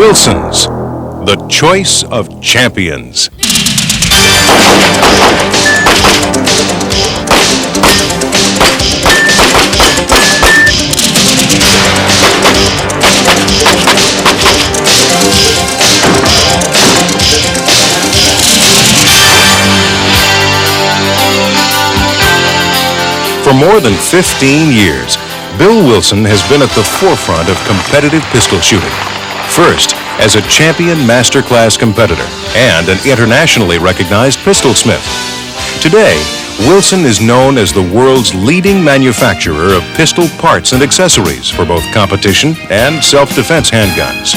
Wilson's, the choice of champions. For more than 15 years, Bill Wilson has been at the forefront of competitive pistol shooting. First, as a champion masterclass competitor and an internationally recognized pistol smith. Today, Wilson is known as the world's leading manufacturer of pistol parts and accessories for both competition and self-defense handguns.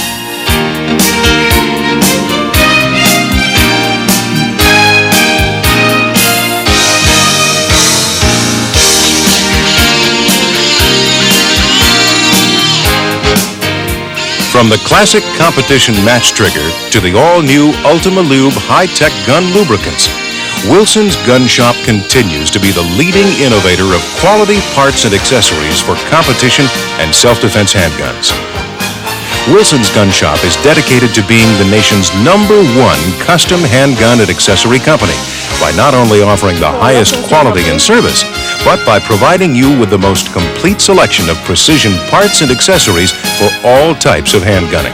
From the classic competition match trigger to the all-new Ultima Lube high-tech gun lubricants, Wilson's Gun Shop continues to be the leading innovator of quality parts and accessories for competition and self-defense handguns. Wilson's Gun Shop is dedicated to being the nation's #1 custom handgun and accessory company by not only offering the highest quality and service, but by providing you with the most complete selection of precision parts and accessories for all types of handgunning.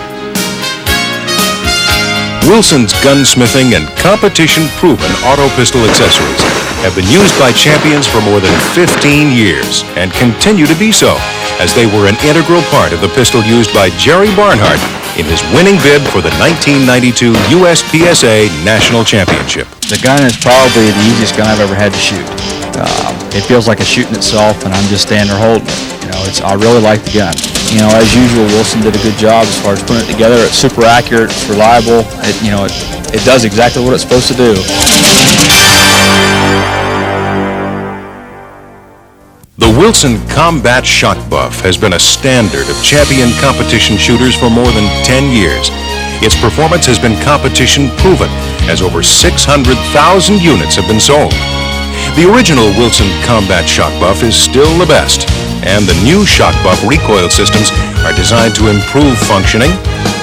Wilson's gunsmithing and competition-proven auto pistol accessories have been used by champions for more than 15 years and continue to be so, as they were an integral part of the pistol used by Jerry Barnhart in his winning bid for the 1992 USPSA National Championship. The gun is probably the easiest gun I've ever had to shoot. It feels like it's shooting itself, and I'm just standing there holding it. I really like the gun. As usual, Wilson did a good job as far as putting it together. It's super accurate, it's reliable. It does exactly what it's supposed to do. The Wilson Combat Shot Buff has been a standard of champion competition shooters for more than 10 years. Its performance has been competition proven, as over 600,000 units have been sold. The original Wilson Combat Shock Buff is still the best, and the new Shock Buff recoil systems are designed to improve functioning,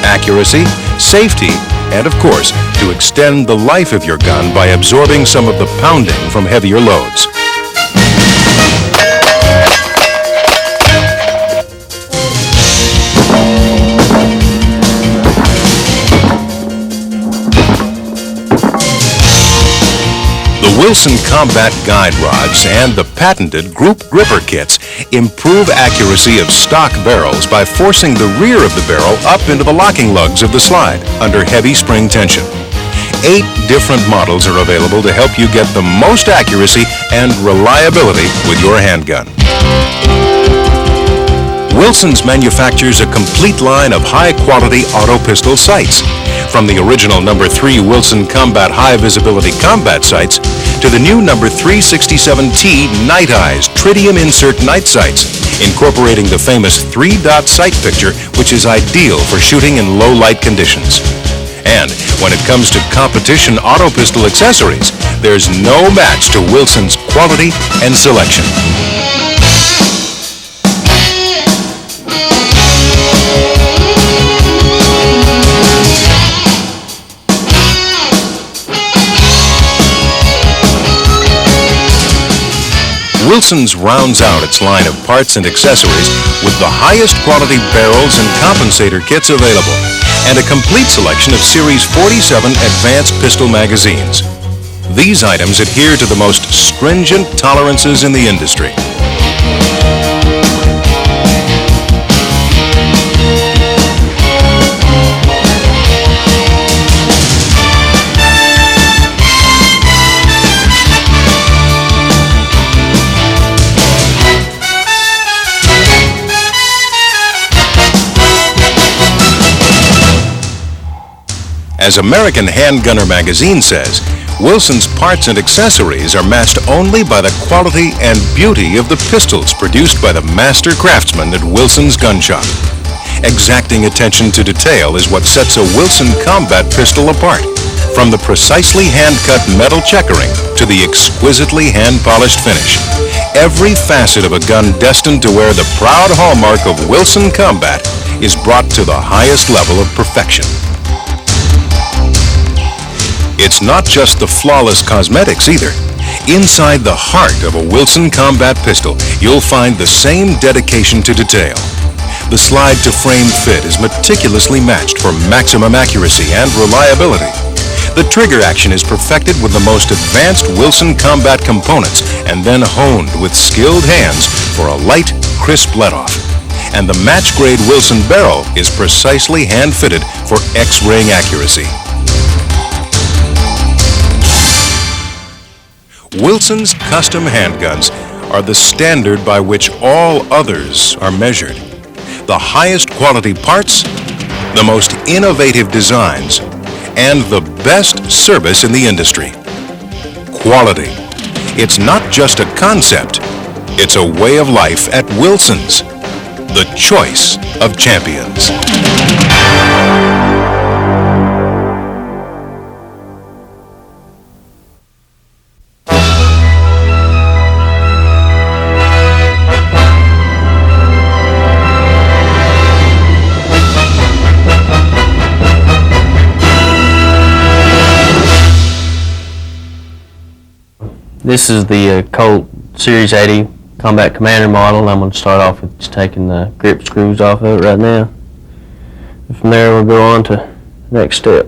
accuracy, safety, and of course, to extend the life of your gun by absorbing some of the pounding from heavier loads. The Wilson Combat Guide Rods and the patented Group Gripper Kits improve accuracy of stock barrels by forcing the rear of the barrel up into the locking lugs of the slide under heavy spring tension. 8 different models are available to help you get the most accuracy and reliability with your handgun. Wilson's manufactures a complete line of high-quality auto pistol sights, from the original #3 Wilson Combat High Visibility Combat Sights to the new #367T Night Eyes Tritium Insert Night Sights, incorporating the famous 3-dot sight picture, which is ideal for shooting in low light conditions. And when it comes to competition auto pistol accessories, there's no match to Wilson's quality and selection. Wilson's rounds out its line of parts and accessories with the highest quality barrels and compensator kits available, and a complete selection of Series 47 advanced pistol magazines. These items adhere to the most stringent tolerances in the industry. As American Handgunner magazine says, Wilson's parts and accessories are matched only by the quality and beauty of the pistols produced by the master craftsmen at Wilson's Gun Shop. Exacting attention to detail is what sets a Wilson combat pistol apart. From the precisely hand-cut metal checkering to the exquisitely hand-polished finish, every facet of a gun destined to wear the proud hallmark of Wilson Combat is brought to the highest level of perfection. It's not just the flawless cosmetics either. Inside the heart of a Wilson Combat pistol, you'll find the same dedication to detail. The slide-to-frame fit is meticulously matched for maximum accuracy and reliability. The trigger action is perfected with the most advanced Wilson Combat components and then honed with skilled hands for a light, crisp let-off. And the match-grade Wilson barrel is precisely hand-fitted for X-ring accuracy. Wilson's custom handguns are the standard by which all others are measured. The highest quality parts, the most innovative designs, and the best service in the industry. Quality. It's not just a concept, it's a way of life at Wilson's, the choice of champions. This is the Colt Series 80 Combat Commander model. I'm going to start off with just taking the grip screws off of it right now. And from there we'll go on to the next step.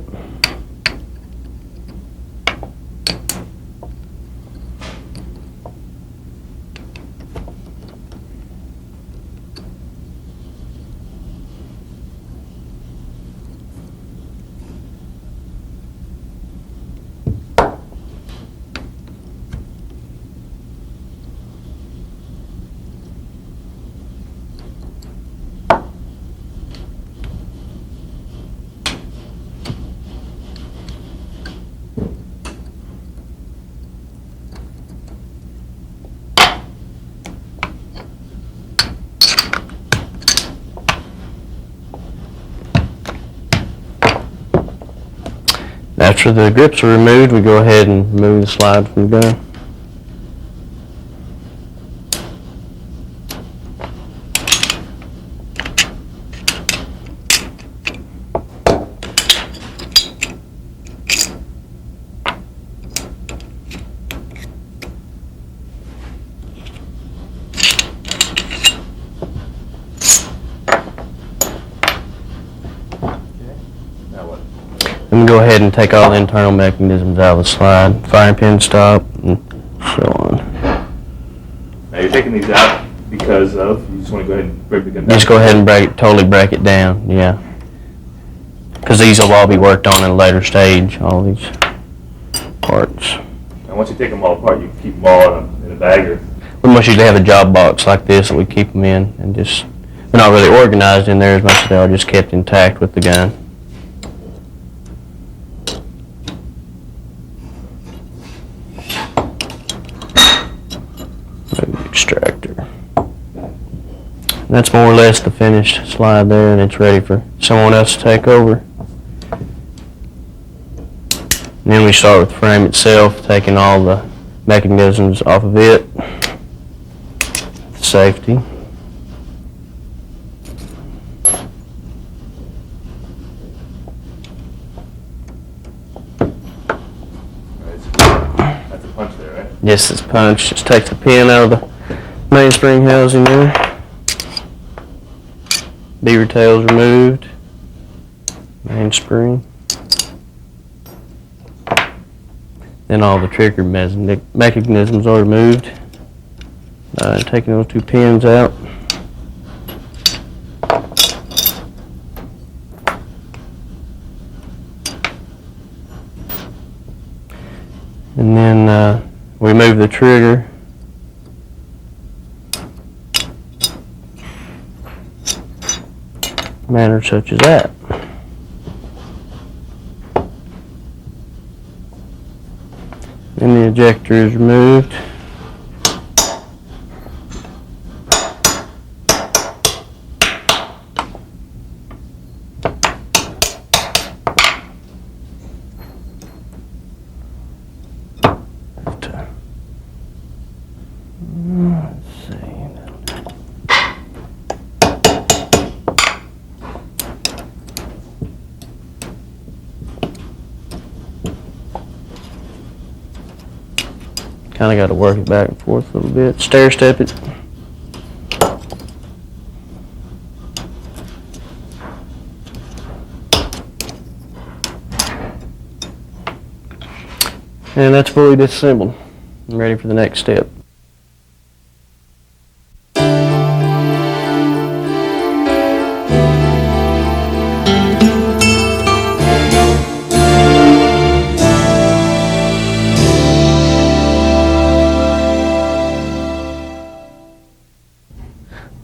After the grips are removed, we go ahead and remove the slide from the gun. Then we go ahead and take all the internal mechanisms out of the slide, firing pin stop, and so on. Now you're taking these out because of, you just want to go ahead and break the gun down? Just go ahead and totally break it down, yeah. Because these will all be worked on at a later stage, all these parts. And once you take them all apart, you can keep them all in a bag or? We most usually have a job box like this that we keep them in, and just, they're not really organized in there as much as they are just kept intact with the gun. Extractor. And that's more or less the finished slide there, and it's ready for someone else to take over. And then we start with the frame itself, taking all the mechanisms off of it. Safety. That's a punch there, right? Yes, it's punched. Just take the pin out of the mainspring housing there. Beaver tail's removed. Mainspring. Then all the trigger mechanisms are removed. Taking those two pins out. And then we remove the trigger. Manner such as that. Then the ejector is removed. kind of got to work it back and forth a little bit, stair step it. And that's fully disassembled. I'm ready for the next step.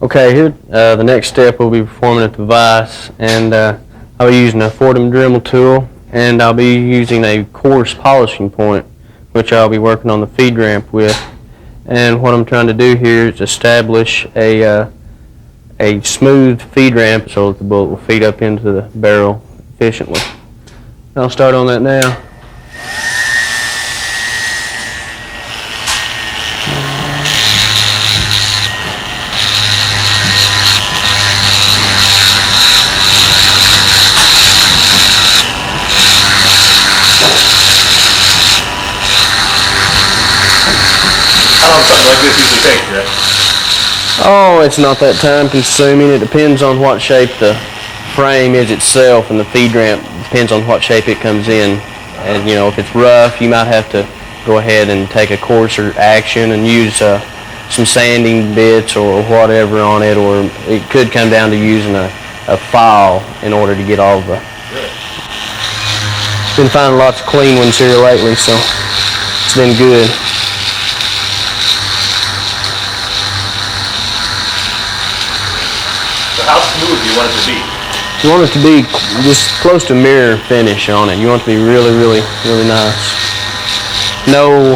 Okay, here the next step we'll be performing at the vise, and I'll be using a Fordham Dremel tool, and I'll be using a coarse polishing point, which I'll be working on the feed ramp with. And what I'm trying to do here is establish a smooth feed ramp so that the bullet will feed up into the barrel efficiently. I'll start on that now. Something like this usually takes, right? Oh, it's not that time consuming. It depends on what shape the frame is itself, and the feed ramp depends on what shape it comes in. And you know, if it's rough, you might have to go ahead and take a coarser action and use some sanding bits or whatever on it, or it could come down to using a file in order to get all the... Really? Been finding lots of clean ones here lately, so it's been good. How smooth do you want it to be? You want it to be just close to mirror finish on it. You want it to be really, really, really nice. No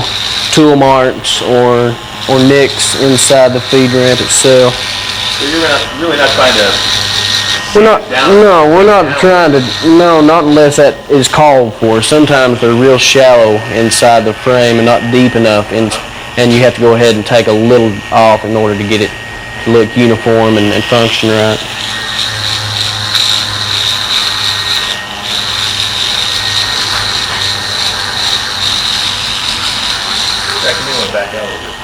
tool marks or nicks inside the feed ramp itself. So you're really not trying to... We're not trying to, no, not unless that is called for. Sometimes they're real shallow inside the frame and not deep enough, and you have to go ahead and take a little off in order to get it to look uniform and function right. Back out a little bit.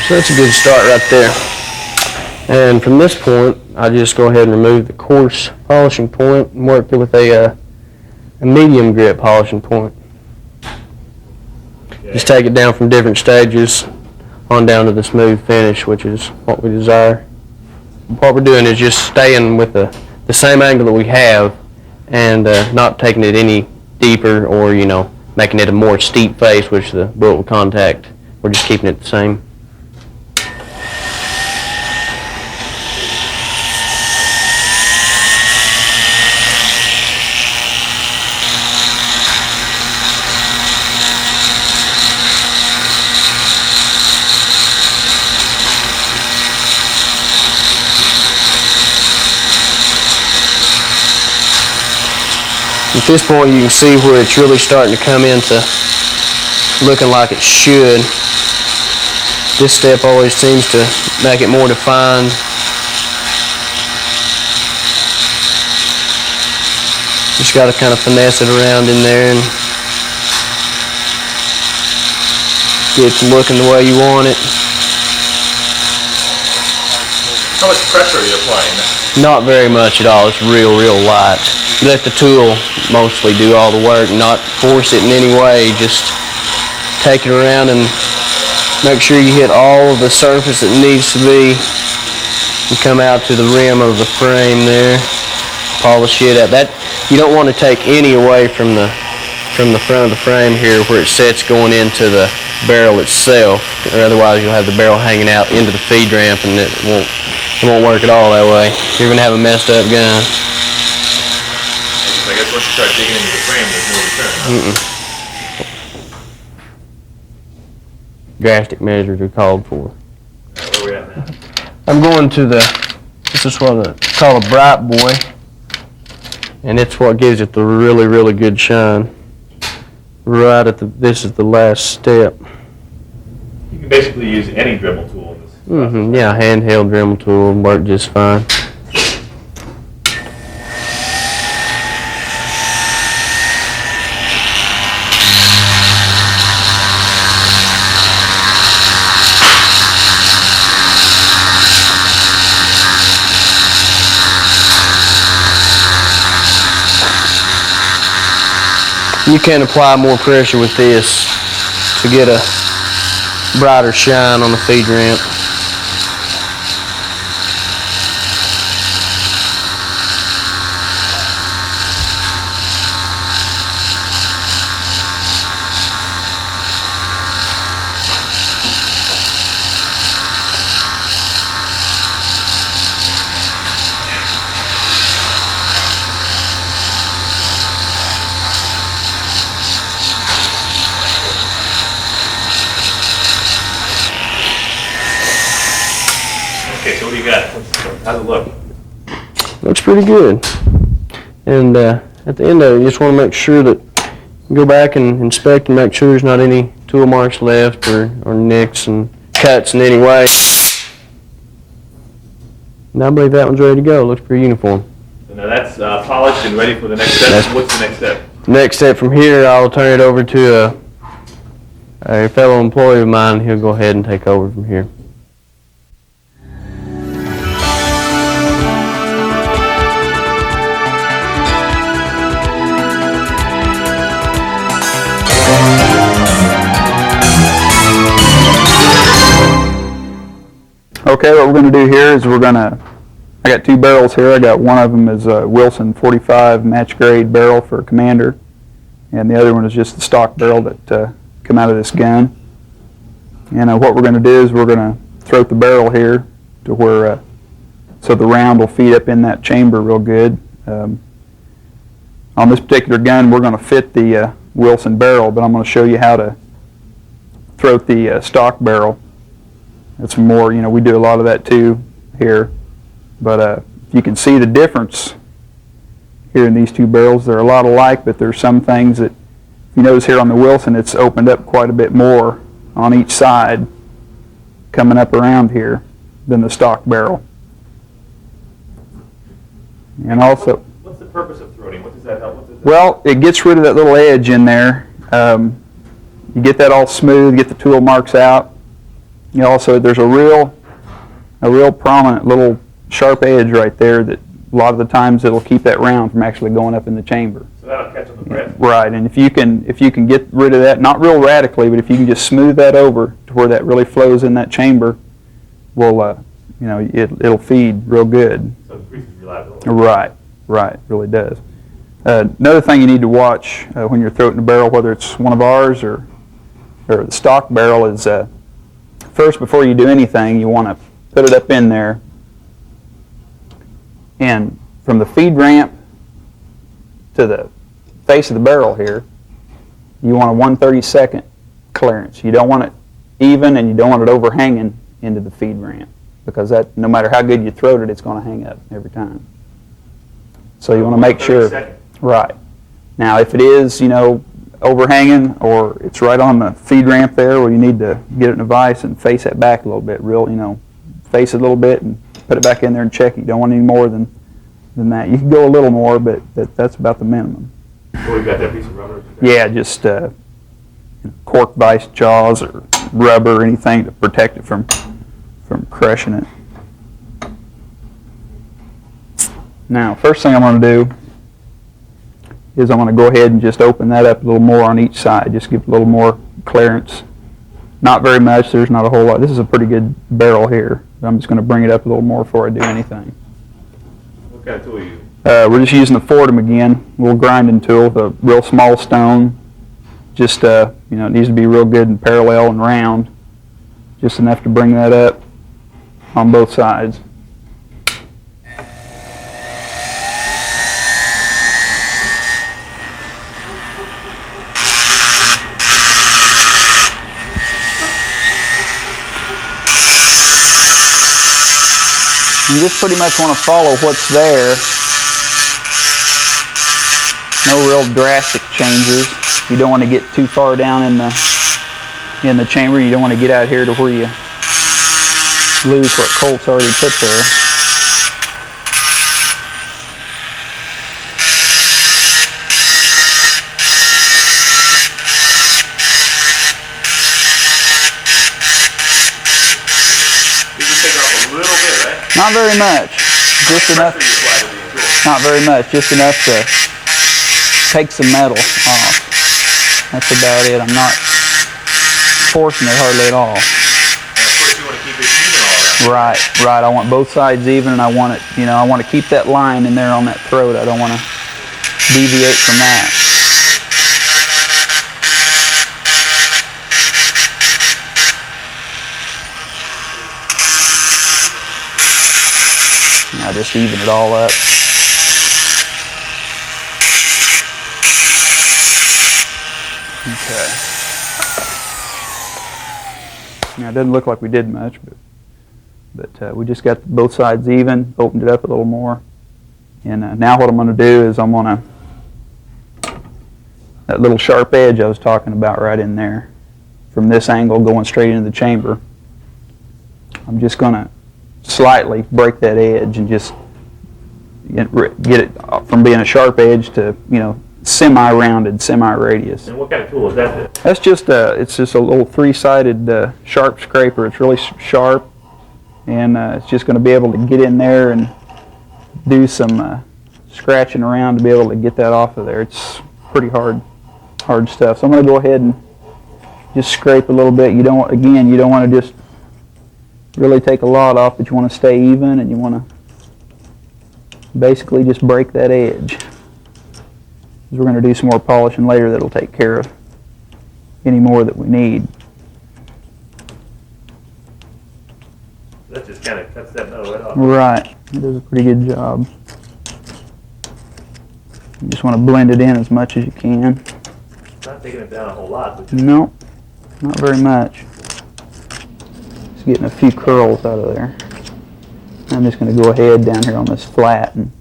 So that's a good start right there. And from this point, I just go ahead and remove the coarse polishing point and work it with a medium grit polishing point. Yeah. Just take it down from different stages on down to the smooth finish, which is what we desire. What we're doing is just staying with the same angle that we have, and not taking it any deeper or, you know, making it a more steep face which the bullet will contact. We're just keeping it the same. At this point, you can see where it's really starting to come into looking like it should. This step always seems to make it more defined. Just got to kind of finesse it around in there and get it to looking the way you want it. How much pressure are you applying? Not very much at all. It's real, real light. You let the tool mostly do all the work, not force it in any way. Just take it around and make sure you hit all of the surface that needs to be and come out to the rim of the frame there. Polish it up. That you don't want to take any away from the front of the frame here where it sets going into the barrel itself, or otherwise you'll have the barrel hanging out into the feed ramp and it won't work at all that way. You're going to have a messed up gun. I guess once you start digging into the frame, there's no return. Huh? Drastic measures are called for. Where are we at now? I'm going to this is what I call a bright boy, and it's what gives it the really, really good shine. Right at this is the last step. You can basically use any Dremel tool in this process. Yeah, handheld Dremel tool will work just fine. You can apply more pressure with this to get a brighter shine on the feed ramp. Okay, so what do you got? How's it look? Looks pretty good. And at the end of it, you just want to make sure that you go back and inspect and make sure there's not any tool marks left or nicks and cuts in any way. And I believe that one's ready to go. Looks pretty uniform. So now that's polished and ready for the next step. What's the next step? Next step from here, I'll turn it over to a fellow employee of mine. He'll go ahead and take over from here. Okay, what we're going to do here is I got two barrels here. I got one of them is a Wilson 45 match grade barrel for Commander, and the other one is just the stock barrel that come out of this gun. And what we're going to do is we're going to throw the barrel here to where so the round will feed up in that chamber real good. On this particular gun, we're going to fit the Wilson barrel, but I'm going to show you how to throw the stock barrel. It's more, we do a lot of that too here, but you can see the difference here in these two barrels. They're a lot alike, but there's some things that, you notice here on the Wilson, it's opened up quite a bit more on each side coming up around here than the stock barrel. And also, what's the purpose of throating? What does that help? Well, it gets rid of that little edge in there. You get that all smooth, get the tool marks out. Also, there's a real prominent little sharp edge right there that a lot of the times it'll keep that round from actually going up in the chamber. So that'll catch on the breath? Right, and if you can get rid of that, not real radically, but if you can just smooth that over to where that really flows in that chamber, well, it'll feed real good. So it increases reliability. Right, really does. Another thing you need to watch when you're throating a barrel, whether it's one of ours or the stock barrel, is first, before you do anything, you want to put it up in there, and from the feed ramp to the face of the barrel here, you want a 1/32 clearance. You don't want it even, and you don't want it overhanging into the feed ramp, because that, no matter how good you throat it, it's going to hang up every time. So you want to make sure. Right. Now, if it is, overhanging, or it's right on the feed ramp there, where you need to get it in a vise and face it back a little bit, face it a little bit and put it back in there and check it. You don't want any more than that. You can go a little more, but that's about the minimum. So we've got that piece of rubber? Yeah, just cork vise jaws or rubber or anything to protect it from crushing it. Now, first thing I'm going to do is I'm going to go ahead and just open that up a little more on each side, just give it a little more clearance. Not very much, there's not a whole lot. This is a pretty good barrel here. I'm just going to bring it up a little more before I do anything. What kind of tool are you using? We're just using the Fordham again, a little grinding tool with a real small stone. Just, it needs to be real good and parallel and round. Just enough to bring that up on both sides. You just pretty much want to follow what's there. No real drastic changes. You don't want to get too far down in the chamber. You don't want to get out here to where you lose what Colt's already put there. Not very much, just enough. Not very much, just enough to take some metal off. That's about it. I'm not forcing it hardly at all. And of course, you want to keep it even all around. Right. I want both sides even, and I want it, I want to keep that line in there on that throat. I don't want to deviate from that. Now just even it all up. Okay. Now it doesn't look like we did much, but we just got both sides even, opened it up a little more. And now what I'm going to do is I'm going to, that little sharp edge I was talking about right in there, from this angle going straight into the chamber, I'm just going to slightly break that edge and just get it from being a sharp edge to, semi-rounded, semi-radius. And what kind of tool is that? That's just it's just a little three-sided sharp scraper. It's really sharp, and it's just going to be able to get in there and do some scratching around to be able to get that off of there. It's pretty hard stuff. So I'm going to go ahead and just scrape a little bit. You don't want to just really take a lot off, but you want to stay even, and you want to basically just break that edge. We're going to do some more polishing later that'll take care of any more that we need. That just kind of cuts that metal right off. Right. It does a pretty good job. You just want to blend it in as much as you can. It's not taking it down a whole lot, but No, not very much. Just getting a few curls out of there. I'm just going to go ahead down here on this flat, and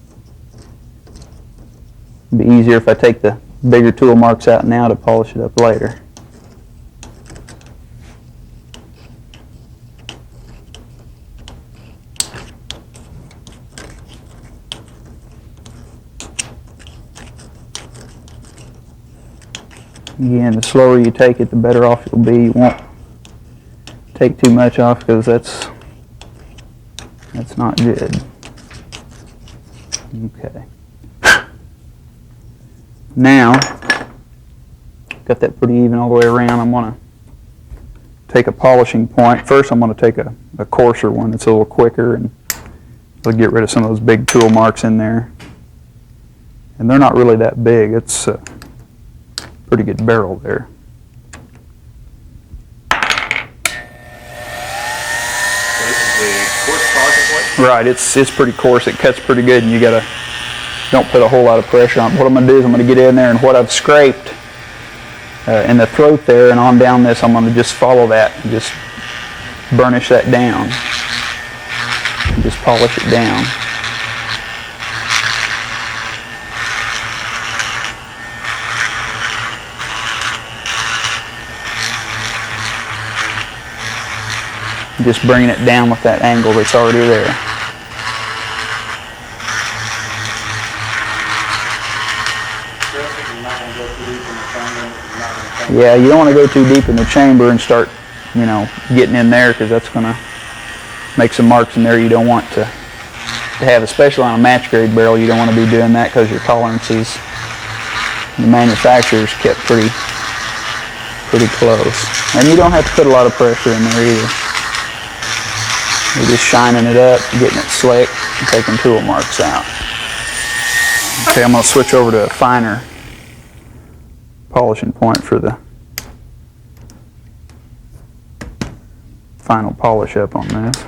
it'd be easier if I take the bigger tool marks out now to polish it up later. Again, the slower you take it, the better off you'll be. You won't take too much off because that's not good. Okay. Now, got that pretty even all the way around. I'm going to take a polishing point. First, I'm going to take a coarser one that's a little quicker, and it'll get rid of some of those big tool marks in there. And they're not really that big. It's a pretty good barrel there. So this is the coarse polishing point? Right, it's pretty coarse. It cuts pretty good, and you don't put a whole lot of pressure on it. What I'm going to do is I'm going to get in there, and what I've scraped in the throat there and on down this, I'm going to just follow that and just burnish that down. And just polish it down. Just bringing it down with that angle that's already there. Yeah, you don't want to go too deep in the chamber and start, getting in there, because that's going to make some marks in there you don't want to have, especially on a match grade barrel. You don't want to be doing that because your tolerances, the manufacturer's kept pretty close. And you don't have to put a lot of pressure in there either. You're just shining it up, getting it slick, and taking tool marks out. Okay, I'm going to switch over to a finer polishing point for the final polish up on this.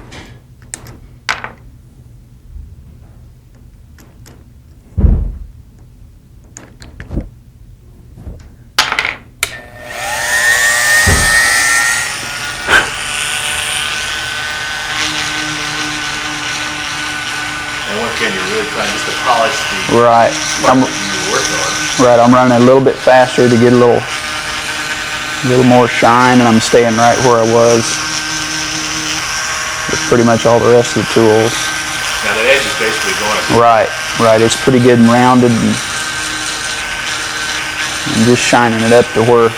And once again, you're really trying just to polish the Right. mark that you worked on. Right, I'm running a little bit faster to get a little more shine, and I'm staying right where I was with pretty much all the rest of the tools. Now the edge is basically going. Right, it's pretty good and rounded, and I'm just shining it up to where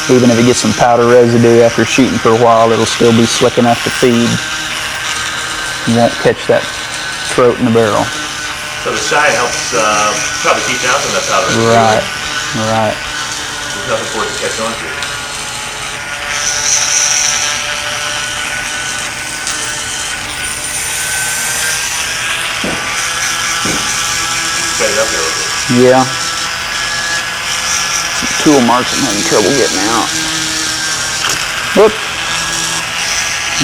even if it gets some powder residue after shooting for a while, it'll still be slick enough to feed. You won't catch that throat in the barrel. So the shine helps probably keep down some of that powder. Right. nothing for it to catch on to. Set it up there a little bit. Yeah. Some tool marks I'm having trouble getting out. Whoop.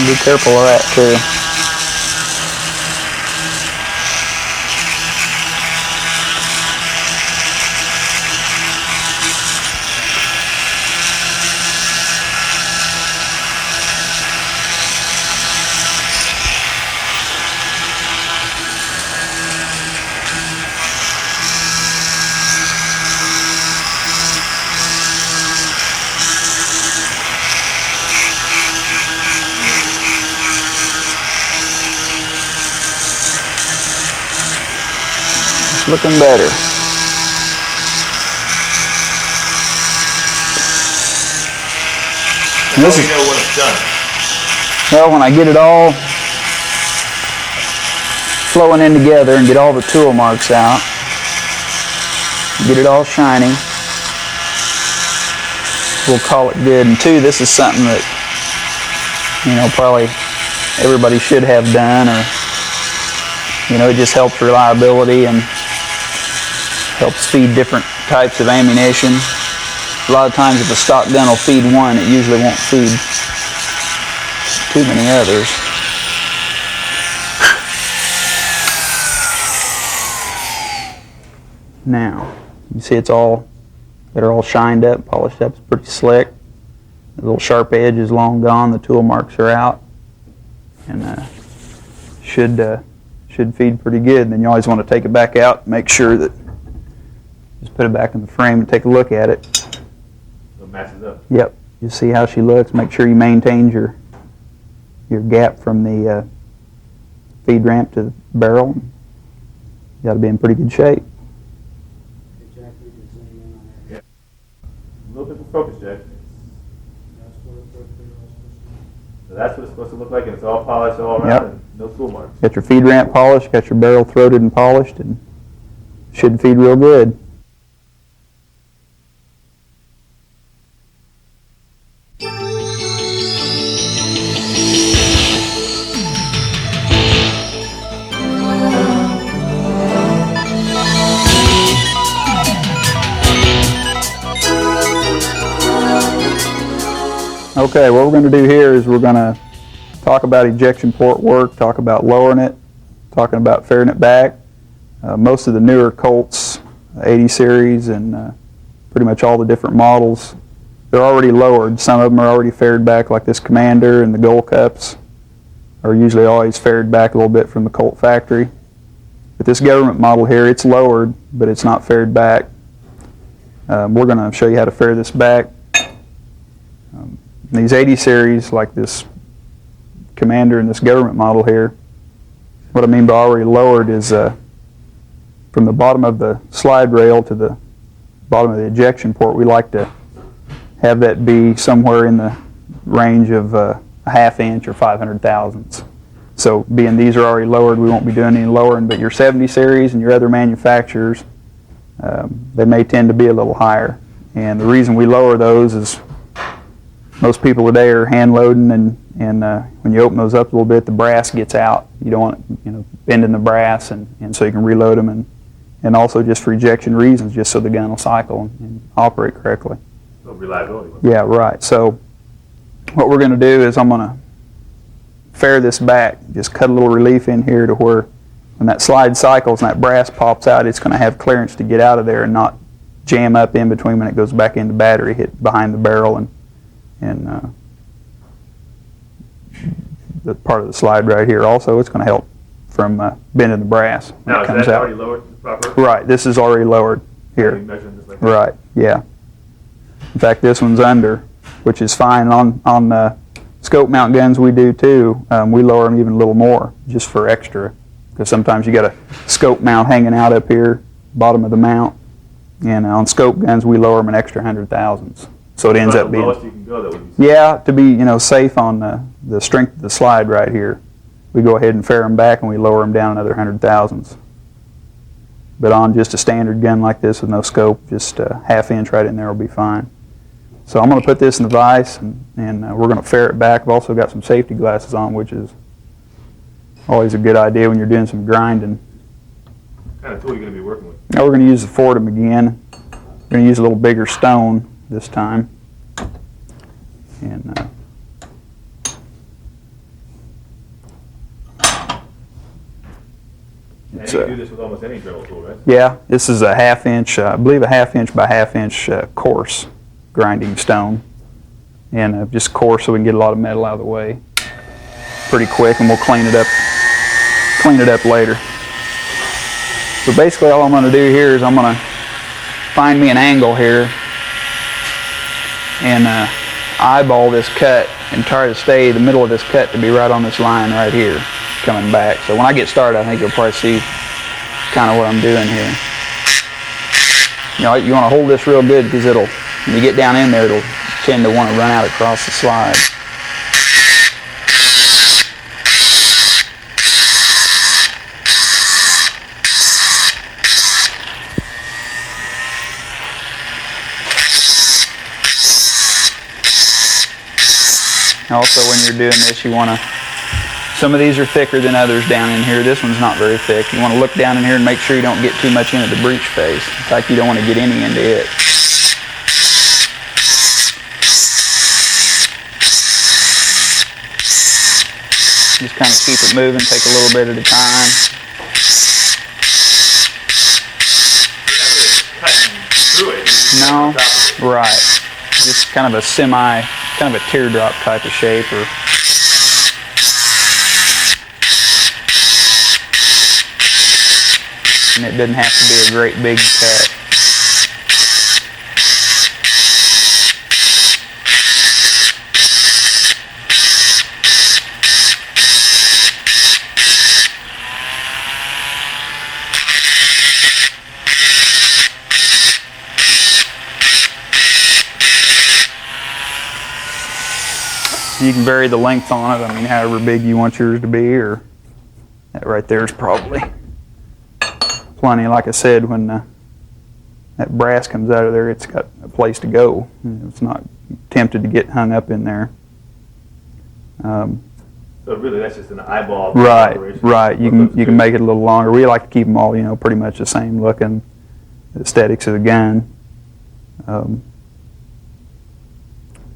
Be careful of that too. Looking better. And this is, know when it's done. Well, when I get it all flowing in together and get all the tool marks out, get it all shiny, we'll call it good. And two, this is something that, you know, probably everybody should have done, or, you know, it just helps reliability and helps feed different types of ammunition. A lot of times if a stock gun will feed one, it usually won't feed too many others. Now, you see they're all shined up, polished up, it's pretty slick. The little sharp edge is long gone, the tool marks are out, and should feed pretty good. And then you always want to take it back out, make sure that, just put it back in the frame and take a look at it. So it matches up. Yep, you see how she looks, make sure you maintain your gap from the feed ramp to the barrel. You got to be in pretty good shape. Yeah. A little bit of focus, Jack. So that's what it's supposed to look like, and it's all polished all around, Yep. and no tool marks. Got your feed ramp polished, got your barrel throated and polished, and should feed real good. Okay, what we're going to do here is we're going to talk about ejection port work, talk about lowering it, talking about fairing it back. Most of the newer Colts, 80 series, and pretty much all the different models, they're already lowered. Some of them are already faired back, like this Commander, and the Gold Cups are usually always faired back a little bit from the Colt factory. But this government model here, it's lowered, but it's not faired back. We're going to show you how to fair this back. These 80 series, like this Commander and this government model here, what I mean by already lowered is from the bottom of the slide rail to the bottom of the ejection port, we like to have that be somewhere in the range of a ½ inch or 500 thousandths. So being these are already lowered, we won't be doing any lowering, but your 70 series and your other manufacturers, they may tend to be a little higher. And the reason we lower those is most people today are hand loading, and when you open those up a little bit, the brass gets out. You don't want it, bending the brass, and so you can reload them, and also just for ejection reasons, just so the gun will cycle and operate correctly. So reliability. Yeah, right. So what we're going to do is I'm going to fair this back, just cut a little relief in here to where when that slide cycles and that brass pops out, it's going to have clearance to get out of there and not jam up in between when it goes back into battery, hit behind the barrel and the part of the slide right here. Also, it's going to help from bending the brass when Now, it comes is that out. already lowered properly? Right, this is already lowered here. Measuring this like Right, yeah. In fact, this one's under, which is fine. On scope mount guns we do too. We lower them even a little more just for extra, because sometimes you got a scope mount hanging out up here, bottom of the mount, and on scope guns we lower them an extra 100 thousandths. So it ends up being, the lowest you can go, that would be yeah, to be safe on the strength of the slide right here. We go ahead and fair them back and we lower them down another 100 thousandths. But on just a standard gun like this with no scope, just a ½ inch right in there will be fine. So I'm going to put this in the vise, and we're going to ferret back. I've also got some safety glasses on, which is always a good idea when you're doing some grinding. What kind of tool are you going to be working with? Now we're going to use the Fordham again. We're going to use a little bigger stone this time. And and you can do this with almost any Dremel tool, right? yeah, this is a 1/2 inch, I believe a 1/2 inch by 1/2 inch coarse grinding stone. And just coarse so we can get a lot of metal out of the way pretty quick, and we'll clean it up later. So basically all I'm going to do here is I'm going to find me an angle here and eyeball this cut and try to stay the middle of this cut to be right on this line right here coming back. So when I get started, I think you'll probably see kind of what I'm doing here. You know, you want to hold this real good because it'll, when you get down in there, it'll tend to want to run out across the slide. Also, when you're doing this, you want to, some of these are thicker than others down in here. This one's not very thick. You want to look down in here and make sure you don't get too much into the breech face. In fact, you don't want to get any into it. Just kind of keep it moving, take a little bit at a time. You're not really cutting through it. No, right. Just kind of a kind of a teardrop type of shape. Or and it doesn't have to be a great big cut. You can vary the length on it, I mean, however big you want yours to be, or that right there is probably plenty. Like I said, when that brass comes out of there, it's got a place to go. It's not tempted to get hung up in there. So really, that's just an eyeball. Right, operation. right. You can make it a little longer. We like to keep them all, you know, pretty much the same looking, the aesthetics of the gun.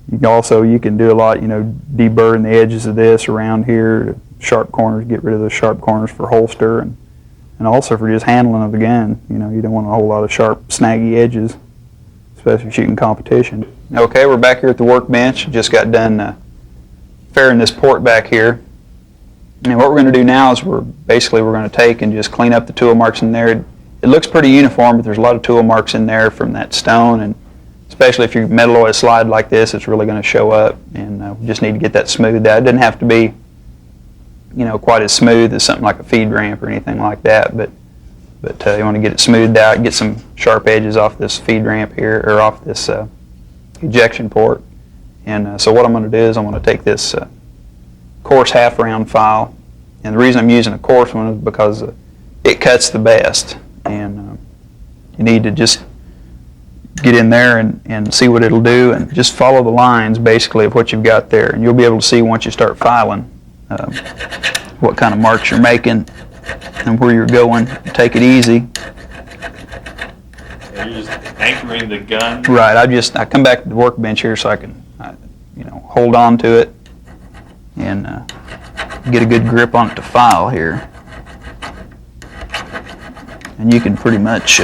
You can do a lot, you know, deburring the edges of this around here, sharp corners, get rid of the sharp corners for holster, and also for just handling of the gun. You know, you don't want a whole lot of sharp, snaggy edges, especially shooting competition. Okay, we're back here at the workbench. Just got done fairing this port back here. And what we're going to do now is we're going to take and just clean up the tool marks in there. It looks pretty uniform, but there's a lot of tool marks in there from that stone, and especially if your metal oil slide like this, it's really going to show up, and we just need to get that smoothed out. It doesn't have to be, you know, quite as smooth as something like a feed ramp or anything like that, but you want to get it smoothed out, get some sharp edges off this feed ramp here, or off this ejection port. And so what I'm going to do is I'm going to take this coarse half-round file, and the reason I'm using a coarse one is because it cuts the best, and you need to just get in there and see what it'll do, and just follow the lines basically of what you've got there, and you'll be able to see once you start filing what kind of marks you're making and where you're going. Take it easy. And you're just anchoring the gun. Right. I come back to the workbench here so I can you know, hold on to it and get a good grip on it to file here. And you can pretty much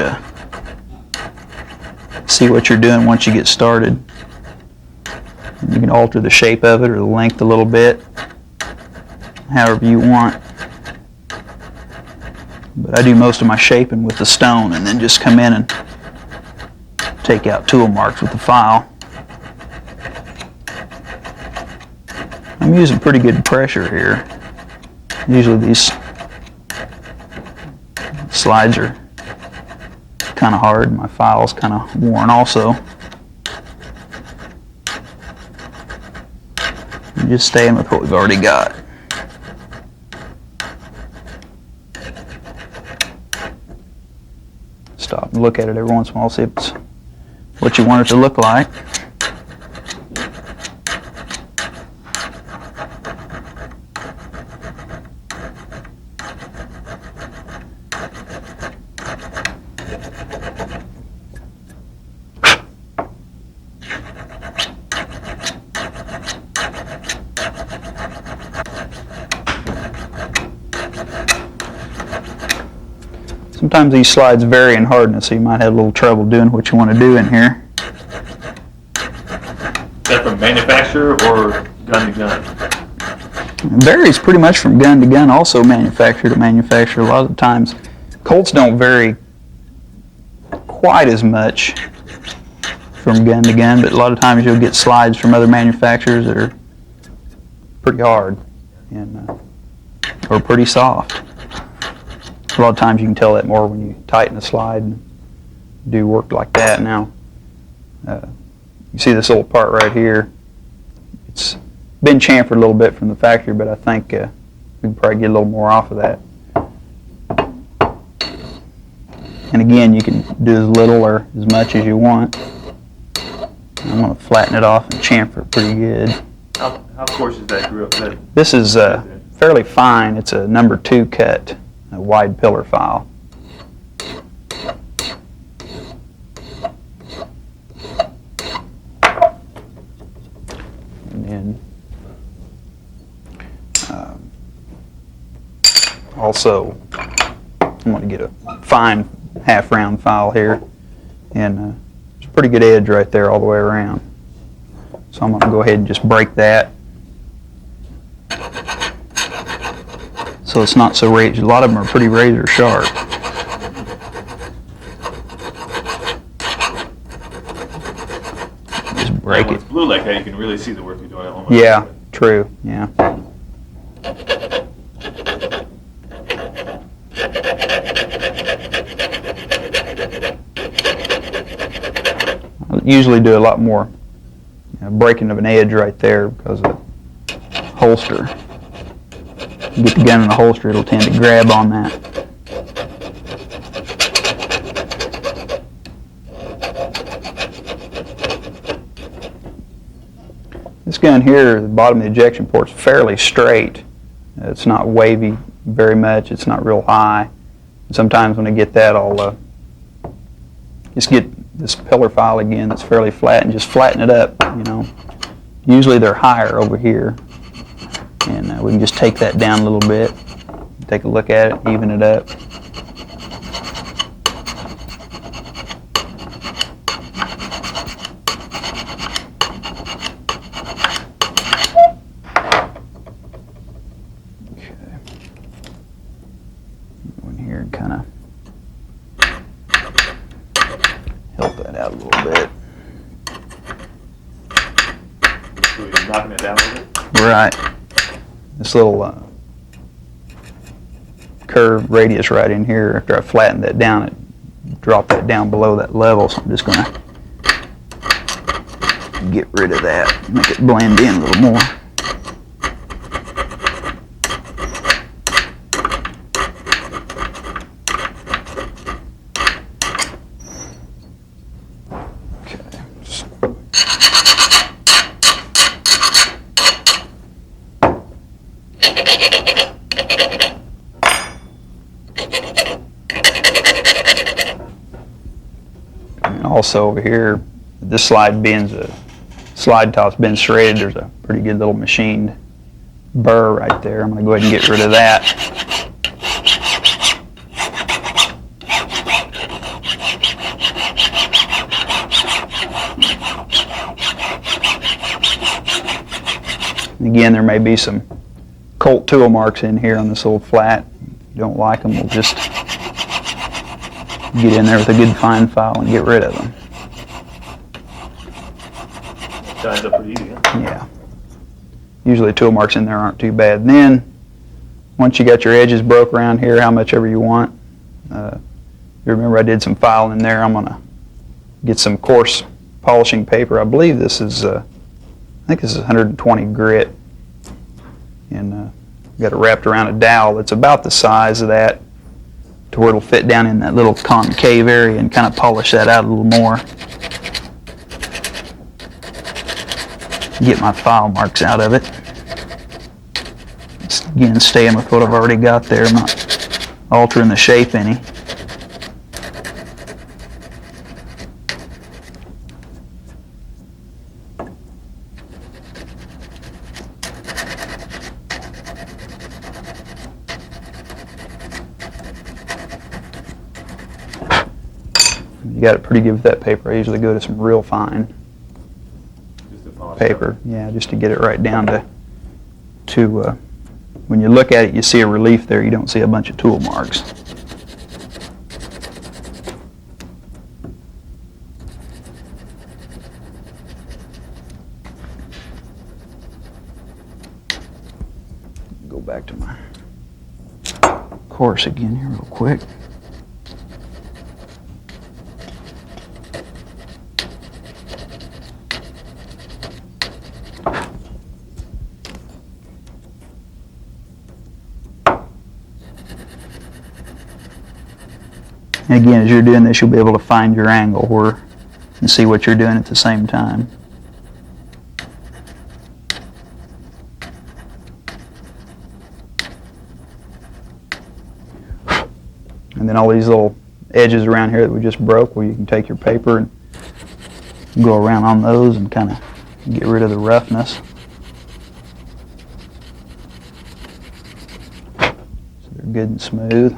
see what you're doing once you get started. You can alter the shape of it or the length a little bit, however you want. But I do most of my shaping with the stone, and then just come in and take out tool marks with the file. I'm using pretty good pressure here. Usually these slides are kind of hard. My file's kind of worn also. I'm just staying with what we've already got. Stop and look at it every once in a while, see if it's what you want it to look like. Sometimes these slides vary in hardness, so you might have a little trouble doing what you want to do in here. Is that from manufacturer or gun to gun? It varies pretty much from gun to gun, also manufacturer to manufacturer. A lot of the times, Colts don't vary quite as much from gun to gun, but a lot of times you'll get slides from other manufacturers that are pretty hard and or pretty soft. A lot of times you can tell that more when you tighten a slide and do work like that. Now, you see this little part right here. It's been chamfered a little bit from the factory, but I think we can probably get a little more off of that. And again, you can do as little or as much as you want. I'm going to flatten it off and chamfer it pretty good. How coarse is that grill? This is fairly fine. It's a number 2 cut, a wide pillar file. And then also, I'm going to get a fine half-round file here, and it's a pretty good edge right there all the way around. So I'm going to go ahead and just break that. So it's not so razor. A lot of them are pretty razor sharp. Just break when it. it's blue like that, you can really see the work you're doing. Almost. Yeah, true. Yeah. I usually do a lot more breaking of an edge right there because of the holster. You get the gun in the holster, it'll tend to grab on that. This gun here, the bottom of the ejection port's fairly straight. It's not wavy very much. It's not real high. And sometimes when I get that, I'll just get this pillar file again that's fairly flat and just flatten it up, you know. Usually they're higher over here. And we can just take that down a little bit, take a look at it, even it up. Okay. Go in here and kind of help that out a little bit. So you're knocking it down a little bit? Right. This little curved radius right in here, after I flattened that down, it dropped that down below that level, so I'm just going to get rid of that, make it blend in a little more. Also over here, this slide top's been serrated. There's a pretty good little machined burr right there. I'm going to go ahead and get rid of that. And again, there may be some Colt tool marks in here on this little flat. If you don't like them, we'll just get in there with a good fine file and get rid of them. Shines up pretty easy, huh? Yeah. Usually tool marks in there aren't too bad. And then, once you got your edges broke around here, how much ever you want, you remember I did some filing in there. I'm going to get some coarse polishing paper. I believe this is, I think this is 120 grit. And got it wrapped around a dowel that's about the size of that, to where it'll fit down in that little concave area and kind of polish that out a little more. Get my file marks out of it. Just, again, staying with what I've already got there. I'm not altering the shape any. got it pretty good with that paper, I usually go to some real fine Just to polish paper. Yeah, just to get it right down to when you look at it, you see a relief there. You don't see a bunch of tool marks. Go back to my course again here real quick. And again, as you're doing this, you'll be able to find your angle and see what you're doing at the same time. And then all these little edges around here that we just broke, where you can take your paper and go around on those and kind of get rid of the roughness. So they're good and smooth.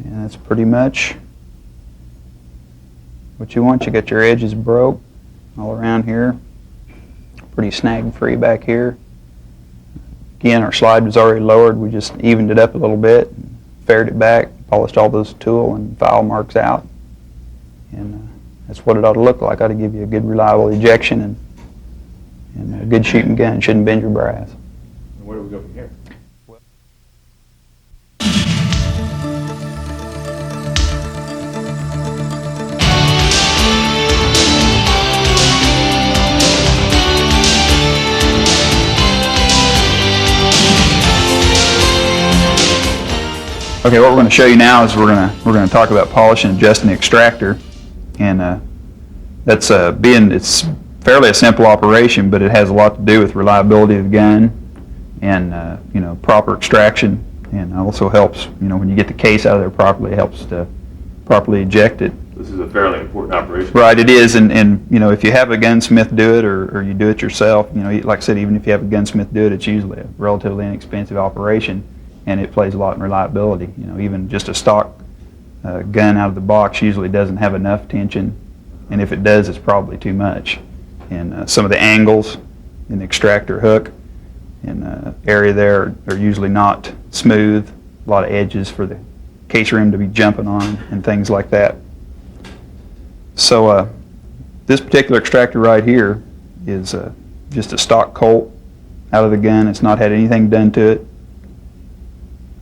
And that's pretty much what you want. You got your edges broke all around here. Pretty snag free back here. Again, our slide was already lowered. We just evened it up a little bit, faired it back, polished all those tool and file marks out. And that's what it ought to look like. Ought to give you a good reliable ejection and a good shooting gun. Shouldn't bend your brass. And where do we go from here? Okay, what we're going to show you now is we're going to talk about polishing and adjusting the extractor, and it's fairly a simple operation, but it has a lot to do with reliability of the gun and proper extraction, and also helps when you get the case out of there properly, it helps to properly eject it. This is a fairly important operation. Right, it is, and if you have a gunsmith do it or you do it yourself, like I said, even if you have a gunsmith do it, it's usually a relatively inexpensive operation. And it plays a lot in reliability. Even just a stock gun out of the box usually doesn't have enough tension, and if it does, it's probably too much. And some of the angles in the extractor hook and area there are usually not smooth. A lot of edges for the case rim to be jumping on and things like that. So this particular extractor right here is just a stock Colt out of the gun. It's not had anything done to it.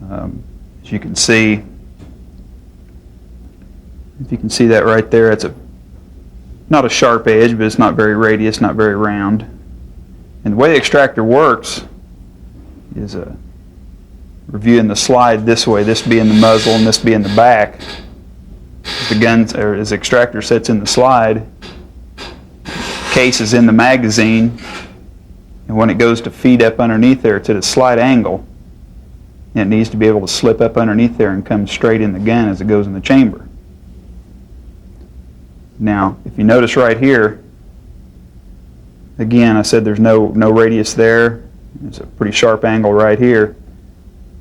As you can see, if you can see that right there, it's not a sharp edge, but it's not very radius, not very round. And the way the extractor works is reviewing the slide this way, this being the muzzle and this being the back. As the extractor sits in the slide, case is in the magazine, and when it goes to feed up underneath there, it's at a slight angle. And it needs to be able to slip up underneath there and come straight in the gun as it goes in the chamber. Now, if you notice right here, again, I said there's no radius there. It's a pretty sharp angle right here.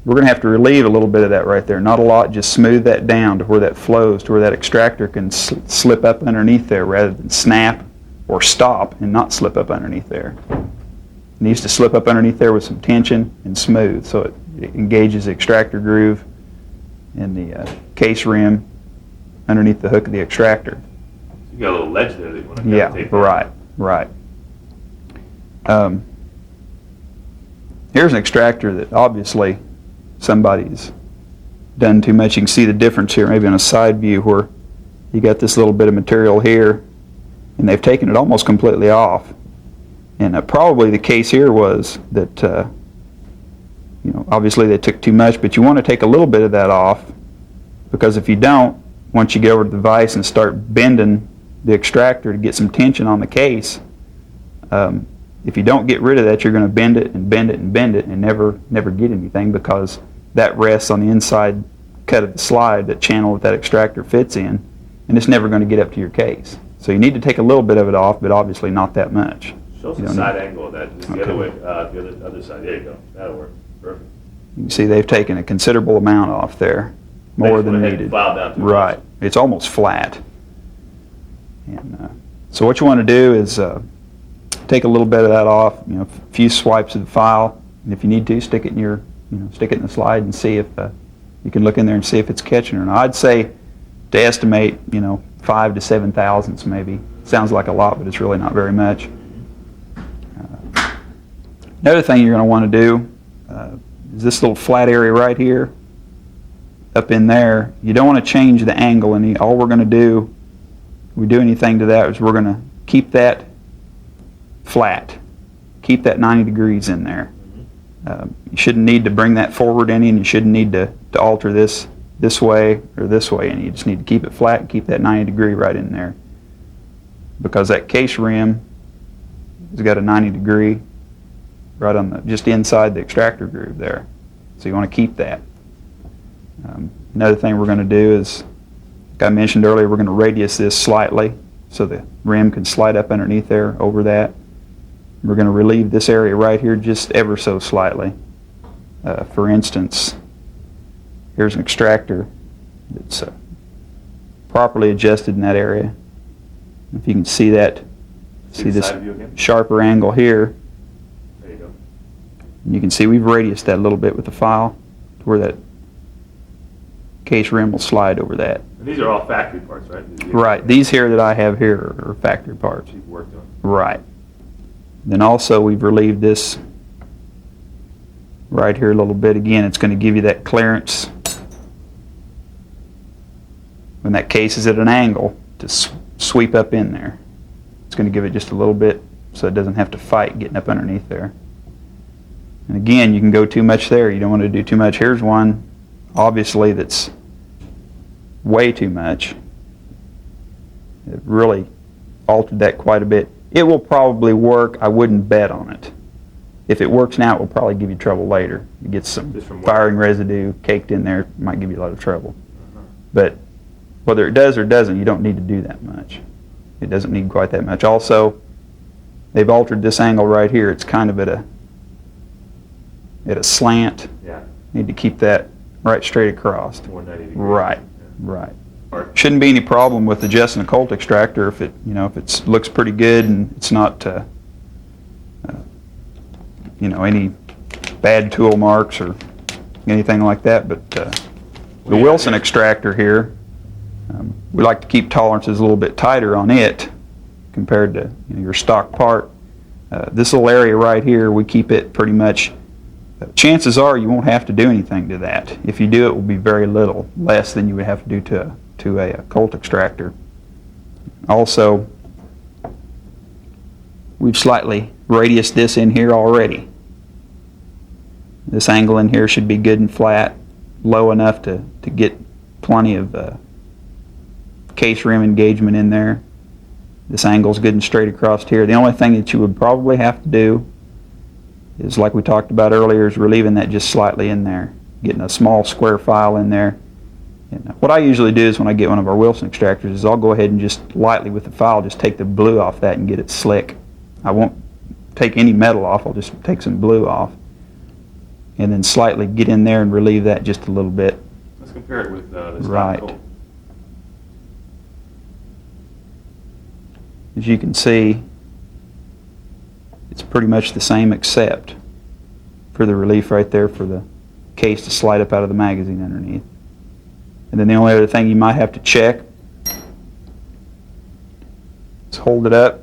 We're going to have to relieve a little bit of that right there. Not a lot, just smooth that down to where that flows, to where that extractor can slip up underneath there rather than snap or stop and not slip up underneath there. It needs to slip up underneath there with some tension and smooth, so it engages the extractor groove in the case rim underneath the hook of the extractor. You got a little ledge there that you want to Yeah, tape right. Here's an extractor that obviously somebody's done too much. You can see the difference here, maybe on a side view, where you got this little bit of material here, and they've taken it almost completely off. And probably the case here was that obviously they took too much, but you want to take a little bit of that off, because if you don't, once you get over to the vise and start bending the extractor to get some tension on the case, if you don't get rid of that, you're going to bend it and bend it and bend it and never get anything, because that rests on the inside cut of the slide, that channel that extractor fits in, and it's never going to get up to your case. So you need to take a little bit of it off, but obviously not that much. Show us the side angle of that. Just the other way, the other side. There you go. That'll work. Perfect. You can see they've taken a considerable amount off there, more than needed. Right. It's almost flat. And so what you want to do is take a little bit of that off. You know, a few swipes of the file, and if you need to, stick it in your, stick it in the slide and see if you can look in there and see if it's catching or not. I'd say to estimate, 5 to 7 thousandths maybe. Sounds like a lot, but it's really not very much. Another thing you're going to want to do is this little flat area right here, up in there. You don't want to change the angle any. All we're going to do, if we do anything to that, is we're going to keep that flat. Keep that 90 degrees in there. You shouldn't need to bring that forward any, and you shouldn't need to alter this way or this way any. You just need to keep it flat and keep that 90 degree right in there. Because that case rim has got a 90 degree right on just inside the extractor groove there. So you want to keep that. Another thing we're going to do is, like I mentioned earlier, we're going to radius this slightly so the rim can slide up underneath there over that. We're going to relieve this area right here just ever so slightly. For instance, here's an extractor that's properly adjusted in that area. If you can see that, see this sharper angle here. There you go. And you can see we've radiused that a little bit with the file to where that case rim will slide over that. And these are all factory parts, right? Right. These here that I have here are factory parts. You've worked on. Right. Then also we've relieved this right here a little bit. Again, it's going to give you that clearance when that case is at an angle to sweep up in there. It's going to give it just a little bit so it doesn't have to fight getting up underneath there. And again, you can go too much there. You don't want to do too much. Here's one, obviously, that's way too much. It really altered that quite a bit. It will probably work. I wouldn't bet on it. If it works now, it will probably give you trouble later. You get some firing residue caked in there, it might give you a lot of trouble. But whether it does or doesn't, you don't need to do that much. It doesn't need quite that much. Also, they've altered this angle right here. It's kind of at a slant. Yeah. Need to keep that right straight across. 190 degrees. Right, right. Shouldn't be any problem with adjusting a Colt extractor if it, if it looks pretty good and it's not, any bad tool marks or anything like that. But the Wilson extractor here, we like to keep tolerances a little bit tighter on it compared to your stock part. This little area right here, we keep it pretty much. Chances are you won't have to do anything to that. If you do, it will be very little, less than you would have to do to a Colt extractor. Also, we've slightly radiused this in here already. This angle in here should be good and flat, low enough to get plenty of case rim engagement in there. This angle's good and straight across here. The only thing that you would probably have to do is, like we talked about earlier, is relieving that just slightly in there, getting a small square file in there. And what I usually do is when I get one of our Wilson extractors is I'll go ahead and just lightly with the file just take the blue off that and get it slick. I won't take any metal off, I'll just take some blue off and then slightly get in there and relieve that just a little bit. Let's compare it with this right. Colt. As you can see, it's pretty much the same except for the relief right there for the case to slide up out of the magazine underneath. And then the only other thing you might have to check is hold it up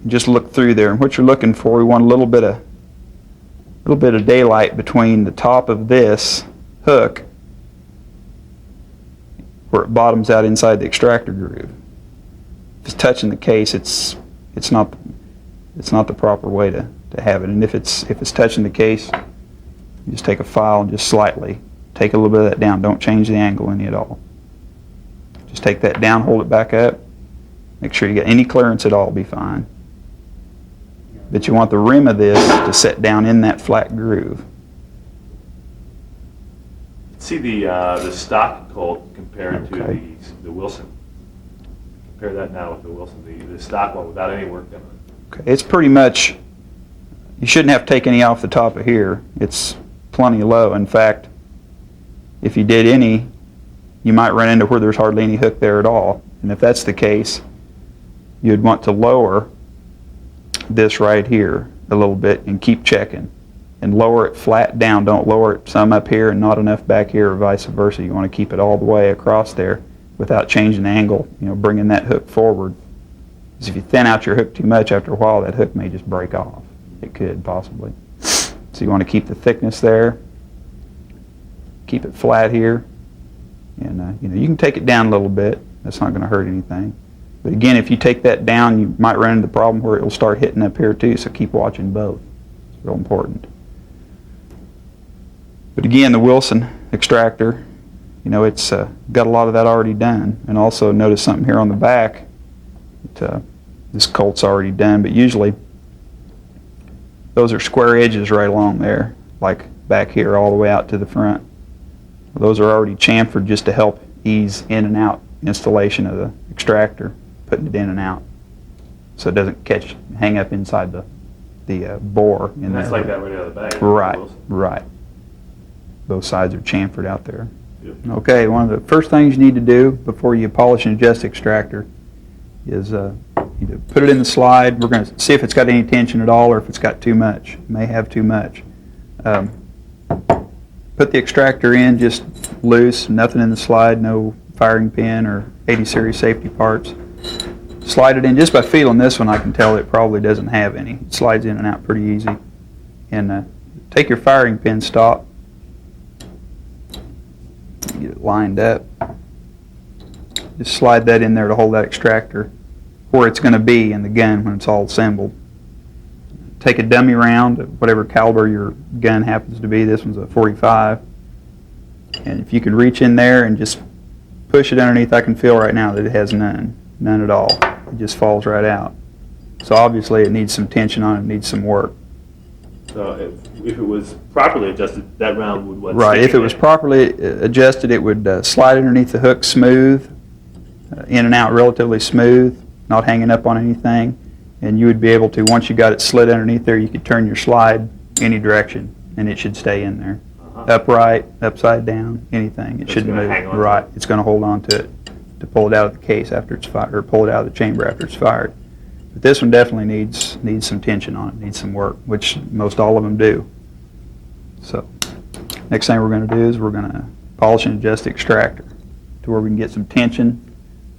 and just look through there. And what you're looking for, we want a little bit of daylight between the top of this hook where it bottoms out inside the extractor groove. If it's touching the case, it's not the proper way to have it. And if it's touching the case, you just take a file and just slightly take a little bit of that down. Don't change the angle any at all. Just take that down, hold it back up. Make sure you get any clearance at all, be fine. But you want the rim of this to set down in that flat groove. See the stock Colt compared to Okay. the Wilson. Compare that now with the Wilson, the stock one without any work done on it. Okay, it's pretty much, you shouldn't have to take any off the top of here. It's plenty low. In fact, if you did any, you might run into where there's hardly any hook there at all. And if that's the case, you'd want to lower this right here a little bit and keep checking. And lower it flat down. Don't lower it some up here and not enough back here, or vice versa. You want to keep it all the way across there without changing the angle, bringing that hook forward. Because if you thin out your hook too much, after a while that hook may just break off. It could, possibly. So you want to keep the thickness there. Keep it flat here. And you can take it down a little bit. That's not going to hurt anything. But again, if you take that down, you might run into the problem where it will start hitting up here too, so keep watching both. It's real important. But again, the Wilson Extractor, it's got a lot of that already done. And also notice something here on the back. This Colt's already done, but usually those are square edges right along there, like back here all the way out to the front. Those are already chamfered just to help ease in and out installation of the extractor, putting it in and out, so it doesn't hang up inside the bore. And that's like that right out of the bag. Right, right. Both sides are chamfered out there. Yep. Okay, one of the first things you need to do before you polish and adjust the extractor is you put it in the slide. We're going to see if it's got any tension at all or if it's got too much. It may have too much. Put the extractor in just loose, nothing in the slide, no firing pin or 80 series safety parts. Slide it in. Just by feeling this one, I can tell it probably doesn't have any. It slides in and out pretty easy. And take your firing pin stop. Get it lined up. Just slide that in there to hold that extractor where it's going to be in the gun when it's all assembled. Take a dummy round, whatever caliber your gun happens to be. This one's a 45. And if you can reach in there and just push it underneath, I can feel right now that it has none at all. It just falls right out. So obviously it needs some tension on it, it needs some work. So if it was properly adjusted, that round would what? Right, if it was properly adjusted, it would slide underneath the hook smooth, in and out relatively smooth, not hanging up on anything. And you would be able to, once you got it slid underneath there, you could turn your slide any direction and it should stay in there. Upright, upside down, anything. It shouldn't move. Right, it's going to hold on to it to pull it out of the case after it's fired, or pull it out of the chamber after it's fired. But this one definitely needs some tension on it, needs some work, which most all of them do. So, next thing we're going to do is we're going to polish and adjust the extractor to where we can get some tension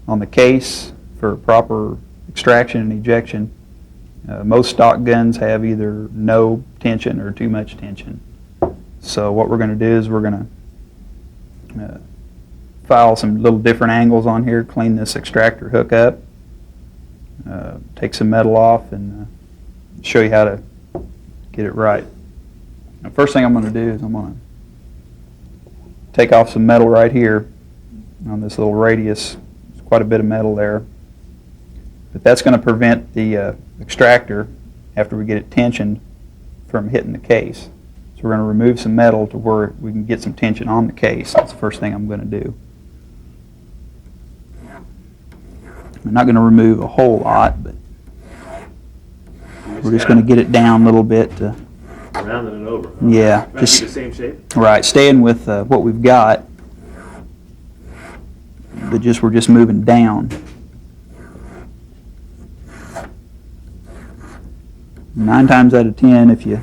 on the case for proper extraction and ejection. Most stock guns have either no tension or too much tension. So what we're going to do is we're going to file some little different angles on here, clean this extractor hook up, take some metal off, and show you how to get it right. Now, first thing I'm going to do is I'm going to take off some metal right here on this little radius. There's quite a bit of metal there. But that's going to prevent the extractor, after we get it tensioned, from hitting the case. So we're going to remove some metal to where we can get some tension on the case. That's the first thing I'm going to do. I'm not going to remove a whole lot, but we're just going to get it down a little bit to, rounding it over. yeah, Trying to just keep the same shape. right, staying with what we've got, but we're just moving down. 9 times out of 10, if you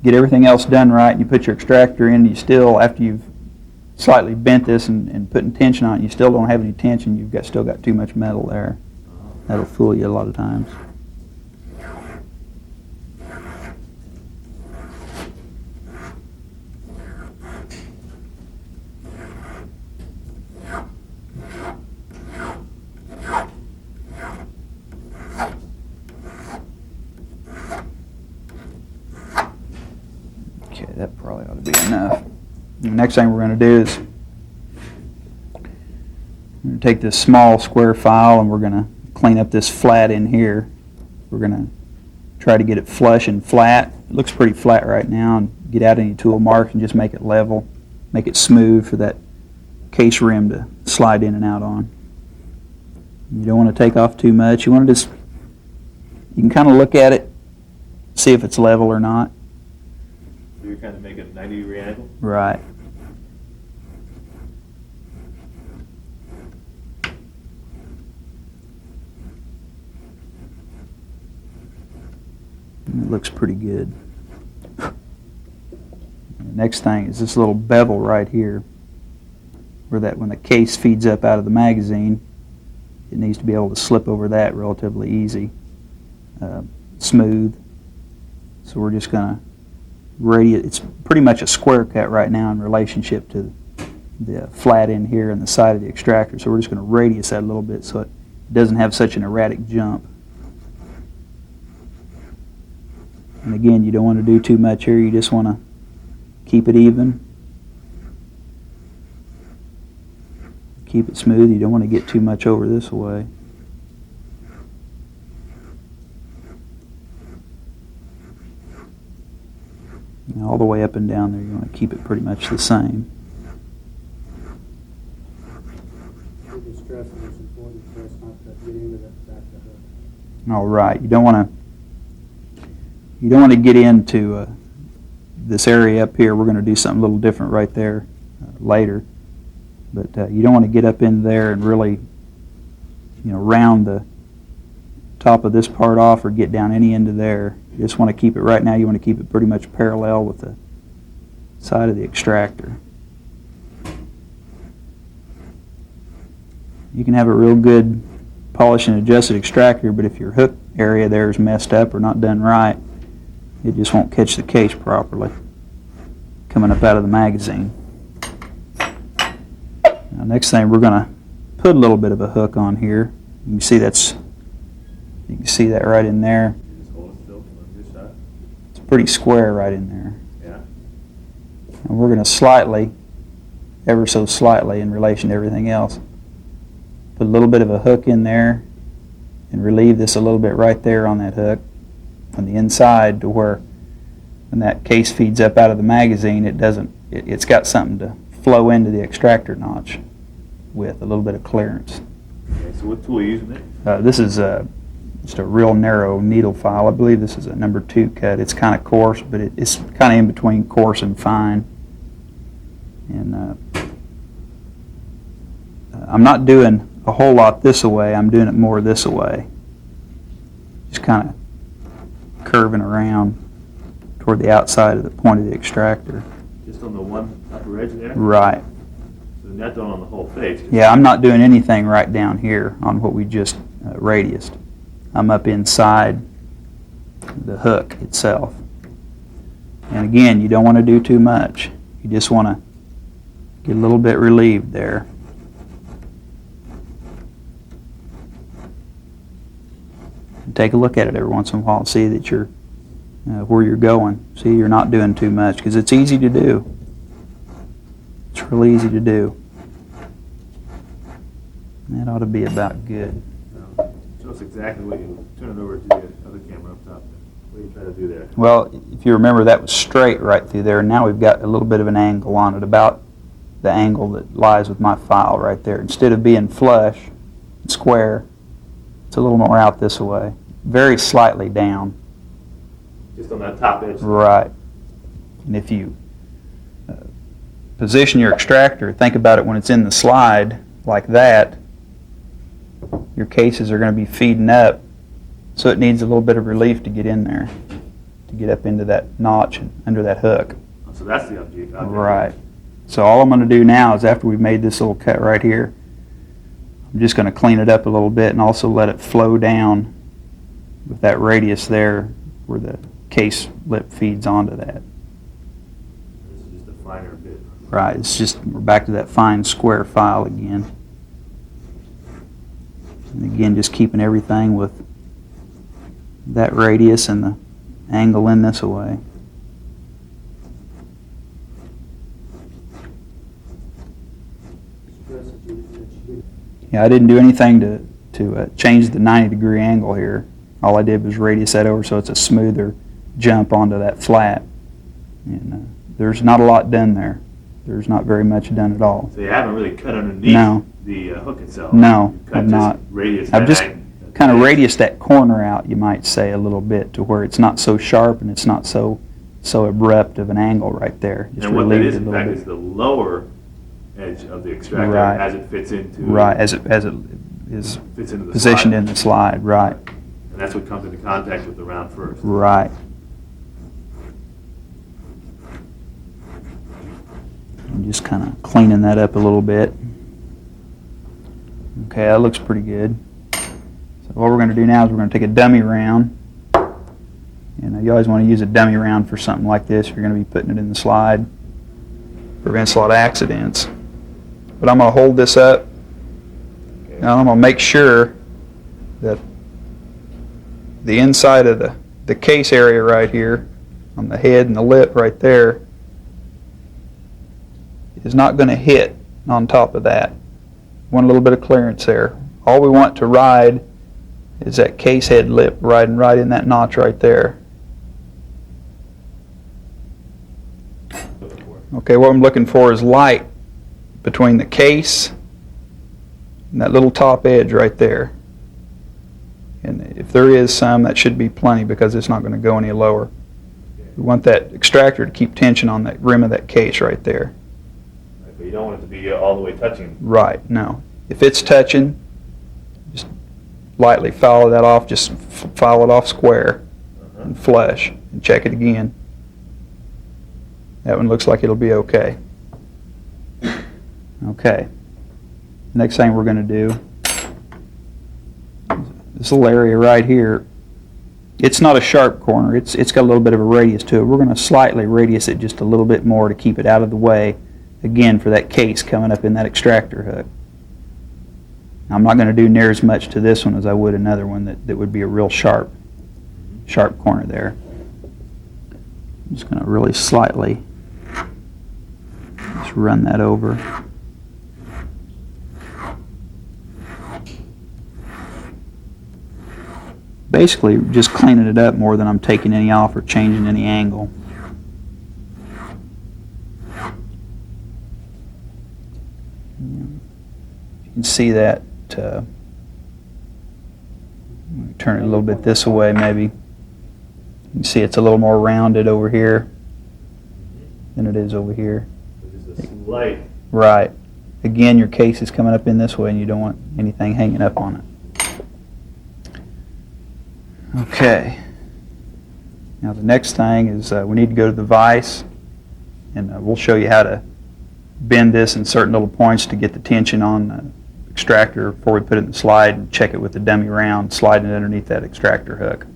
get everything else done right and you put your extractor in, you still, after you've slightly bent this and putting tension on it, you still don't have any tension. You've still got too much metal there. That'll fool you a lot of times. Okay, that probably ought to be enough. The next thing we're going to do is we're going to take this small square file and we're going to clean up this flat in here. We're going to try to get it flush and flat. It looks pretty flat right now, and get out any tool marks and just make it level make it smooth for that case rim to slide in and out on. You don't want to take off too much. You want to just, you can kind of look at it, see if it's level or not. So you're kind of making a 90-degree angle? Right. It looks pretty good. The next thing is this little bevel right here, where that when the case feeds up out of the magazine, it needs to be able to slip over that relatively easy, smooth. So we're just going to radius. It's pretty much a square cut right now in relationship to the flat end here and the side of the extractor. So we're just going to radius that a little bit so it doesn't have such an erratic jump. And again, you don't want to do too much here. You just want to keep it even. Keep it smooth. You don't want to get too much over this way. And all the way up and down there, you want to keep it pretty much the same. All right. You don't want to get into this area up here. We're going to do something a little different right there later. But you don't want to get up in there and really, round the top of this part off or get down any end of there. You just want to keep it right now. You want to keep it pretty much parallel with the side of the extractor. You can have a real good polished and adjusted extractor, but if your hook area there is messed up or not done right, it just won't catch the case properly coming up out of the magazine. Now, next thing, we're going to put a little bit of a hook on here. You can see that right in there. Just hold it still on this side. It's pretty square right in there. Yeah. And we're going to slightly, ever so slightly in relation to everything else, put a little bit of a hook in there and relieve this a little bit right there on that hook on the inside, to where when that case feeds up out of the magazine, it's got something to flow into the extractor notch with a little bit of clearance. Okay, so what tool are you using there? This is just a real narrow needle file. I believe this is a number 2 cut. It's kind of coarse, but it's kind of in between coarse and fine. And I'm not doing a whole lot this way. I'm doing it more this way. Just kind of curving around toward the outside of the point of the extractor. Just on the one upper edge there? Right. So not done on the whole face? Yeah, I'm not doing anything right down here on what we just radiused. I'm up inside the hook itself. And again, you don't want to do too much. You just want to get a little bit relieved there. And take a look at it every once in a while and see that you're where you're going. See, you're not doing too much, because it's easy to do. It's really easy to do. And that ought to be about good. Show us exactly what you turn it over to the other camera up top. What do you try to do there? Well, if you remember, that was straight right through there. Now we've got a little bit of an angle on it, about the angle that lies with my file right there. Instead of being flush and square, it's a little more out this way, very slightly down. Just on that top edge? Right. And if you position your extractor, think about it when it's in the slide like that, your cases are going to be feeding up, so it needs a little bit of relief to get in there, to get up into that notch and under that hook. Oh, so that's the object. Right. So all I'm going to do now is, after we've made this little cut right here, I'm just going to clean it up a little bit and also let it flow down with that radius there where the case lip feeds onto that. This is just a finer bit. Right. It's just, we're back to that fine square file again. And again, just keeping everything with that radius and the angle in this way. Yeah, I didn't do anything to change the 90-degree angle here. All I did was radius that over so it's a smoother jump onto that flat. And there's not a lot done there. There's not very much done at all. So you haven't really cut underneath No. the hook itself? No, You've cut I've just not. Radius I've that just kind of edge. radiused that corner out, you might say, a little bit to where it's not so sharp and it's not so abrupt of an angle right there. Just And what that relieved is, it a in little fact, bit. is the lower edge of the extractor Right. as it fits into Right, as it is fits into the positioned slide. in the slide, right, And that's what comes into contact with the round first. right. I'm just kind of cleaning that up a little bit. Okay, that looks pretty good. So what we're going to do now is we're going to take a dummy round. You always want to use a dummy round for something like this. You're going to be putting it in the slide. Prevents a lot of accidents. But I'm going to hold this up, and I'm going to make sure that the inside of the case area right here, on the head and the lip right there, is not going to hit on top of that. Want a little bit of clearance there. All we want to ride is that case head lip riding right in that notch right there. Okay, what I'm looking for is light between the case and that little top edge right there. And if there is some, that should be plenty because it's not going to go any lower. We want that extractor to keep tension on that rim of that case right there. But you don't want it to be all the way touching. Right, no. If it's touching, just lightly foul that off, just foul it off square and flush and check it again. That one looks like it'll be okay. Okay. Next thing we're going to do, this little area right here, it's not a sharp corner. It's got a little bit of a radius to it. We're going to slightly radius it just a little bit more to keep it out of the way, again, for that case coming up in that extractor hook. Now, I'm not going to do near as much to this one as I would another one that would be a real sharp corner there. I'm just going to really slightly just run that over. Basically, just cleaning it up more than I'm taking any off or changing any angle. You can see that. Turn it a little bit this way, maybe. You can see it's a little more rounded over here than it is over here. Just a slight. Right. Again, your case is coming up in this way, and you don't want anything hanging up on it. Okay. Now the next thing is we need to go to the vise, and we'll show you how to bend this in certain little points to get the tension on the extractor before we put it in the slide and check it with the dummy round, sliding it underneath that extractor hook.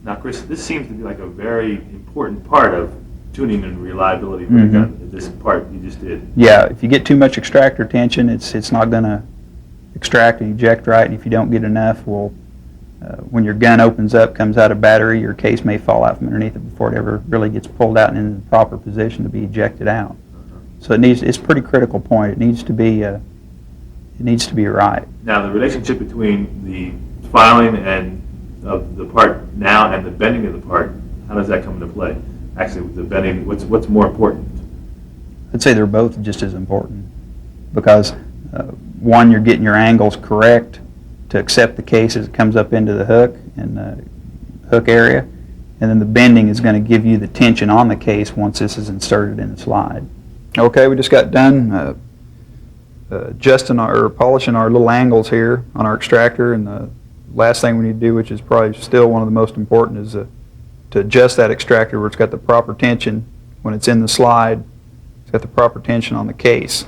Now, Chris, this seems to be like a very important part of tuning and reliability for the gun. This part you just did. Yeah, if you get too much extractor tension, it's not going to extract and eject right, and if you don't get enough, when your gun opens up, comes out of battery, your case may fall out from underneath it before it ever really gets pulled out and in the proper position to be ejected out. So it's a pretty critical point. It needs to be right. Now, the relationship between the filing and of the part now and the bending of the part, how does that come into play? Actually, with the bending, what's more important? I'd say they're both just as important because one, you're getting your angles correct to accept the case as it comes up into the hook and the hook area, and then the bending is going to give you the tension on the case once this is inserted in the slide. Okay, we just got done adjusting or polishing our little angles here on our extractor, and the last thing we need to do, which is probably still one of the most important, is to adjust that extractor where it's got the proper tension when it's in the slide. It's got the proper tension on the case.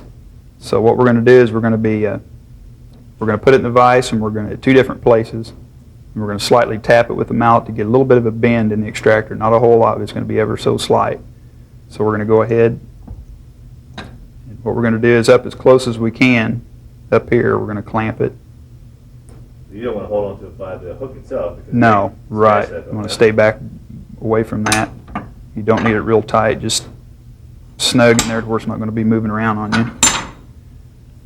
So what we're going to do is we're going to put it in the vise, and we're going to at two different places, and we're going to slightly tap it with the mallet to get a little bit of a bend in the extractor. Not a whole lot, but it's going to be ever so slight. So we're going to go ahead. What we're going to do is up as close as we can up here. We're going to clamp it. You don't want to hold on to it by the hook itself. Because No, right. You want to stay back away from that. You don't need it real tight. Just snug in there to where it's not going to be moving around on you.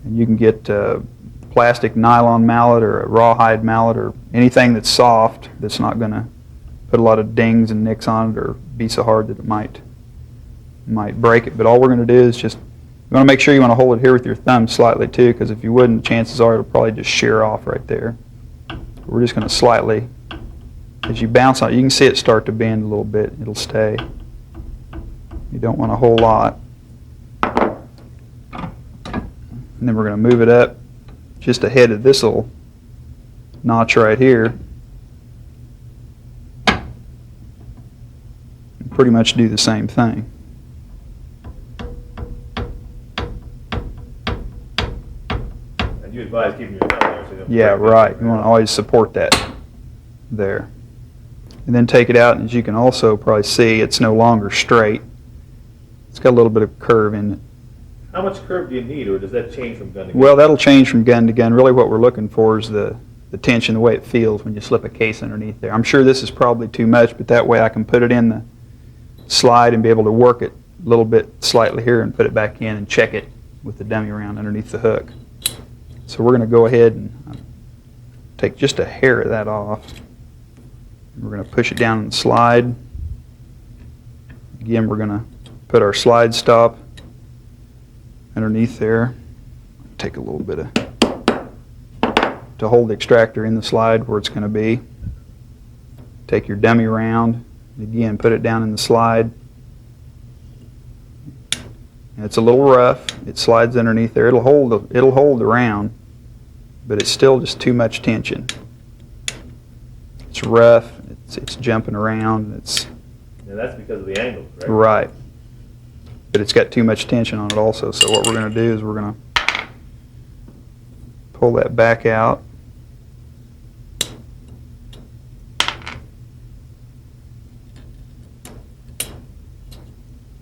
And you can get plastic nylon mallet or a rawhide mallet or anything that's soft that's not going to put a lot of dings and nicks on it or be so hard that it might break it. But all we're going to do is just You want to make sure you want to hold it here with your thumb slightly too, because if you wouldn't, chances are it'll probably just shear off right there. We're just going to slightly, as you bounce on it, you can see it start to bend a little bit. It'll stay. You don't want a whole lot. And then we're going to move it up just ahead of this little notch right here. And pretty much do the same thing. And you advise keeping your thumb there so you don't Yeah, break it. right. You want to always support that there. And then take it out, and as you can also probably see, it's no longer straight. It's got a little bit of curve in it. How much curve do you need, or does that change from gun to gun? Well, that'll change from gun to gun. Really what we're looking for is the tension, the way it feels when you slip a case underneath there. I'm sure this is probably too much, but that way I can put it in the slide and be able to work it a little bit slightly here and put it back in and check it with the dummy round underneath the hook. So we're going to go ahead and take just a hair of that off. We're going to push it down in the slide. Again, we're going to put our slide stop underneath there. Take a little bit of, to hold the extractor in the slide where it's going to be. Take your dummy round, again, put it down in the slide. And it's a little rough. It slides underneath there. It'll hold the round, but it's still just too much tension. It's rough. It's jumping around. It's Yeah, that's because of the angle, right? right. But it's got too much tension on it also. So what we're going to do is we're going to pull that back out.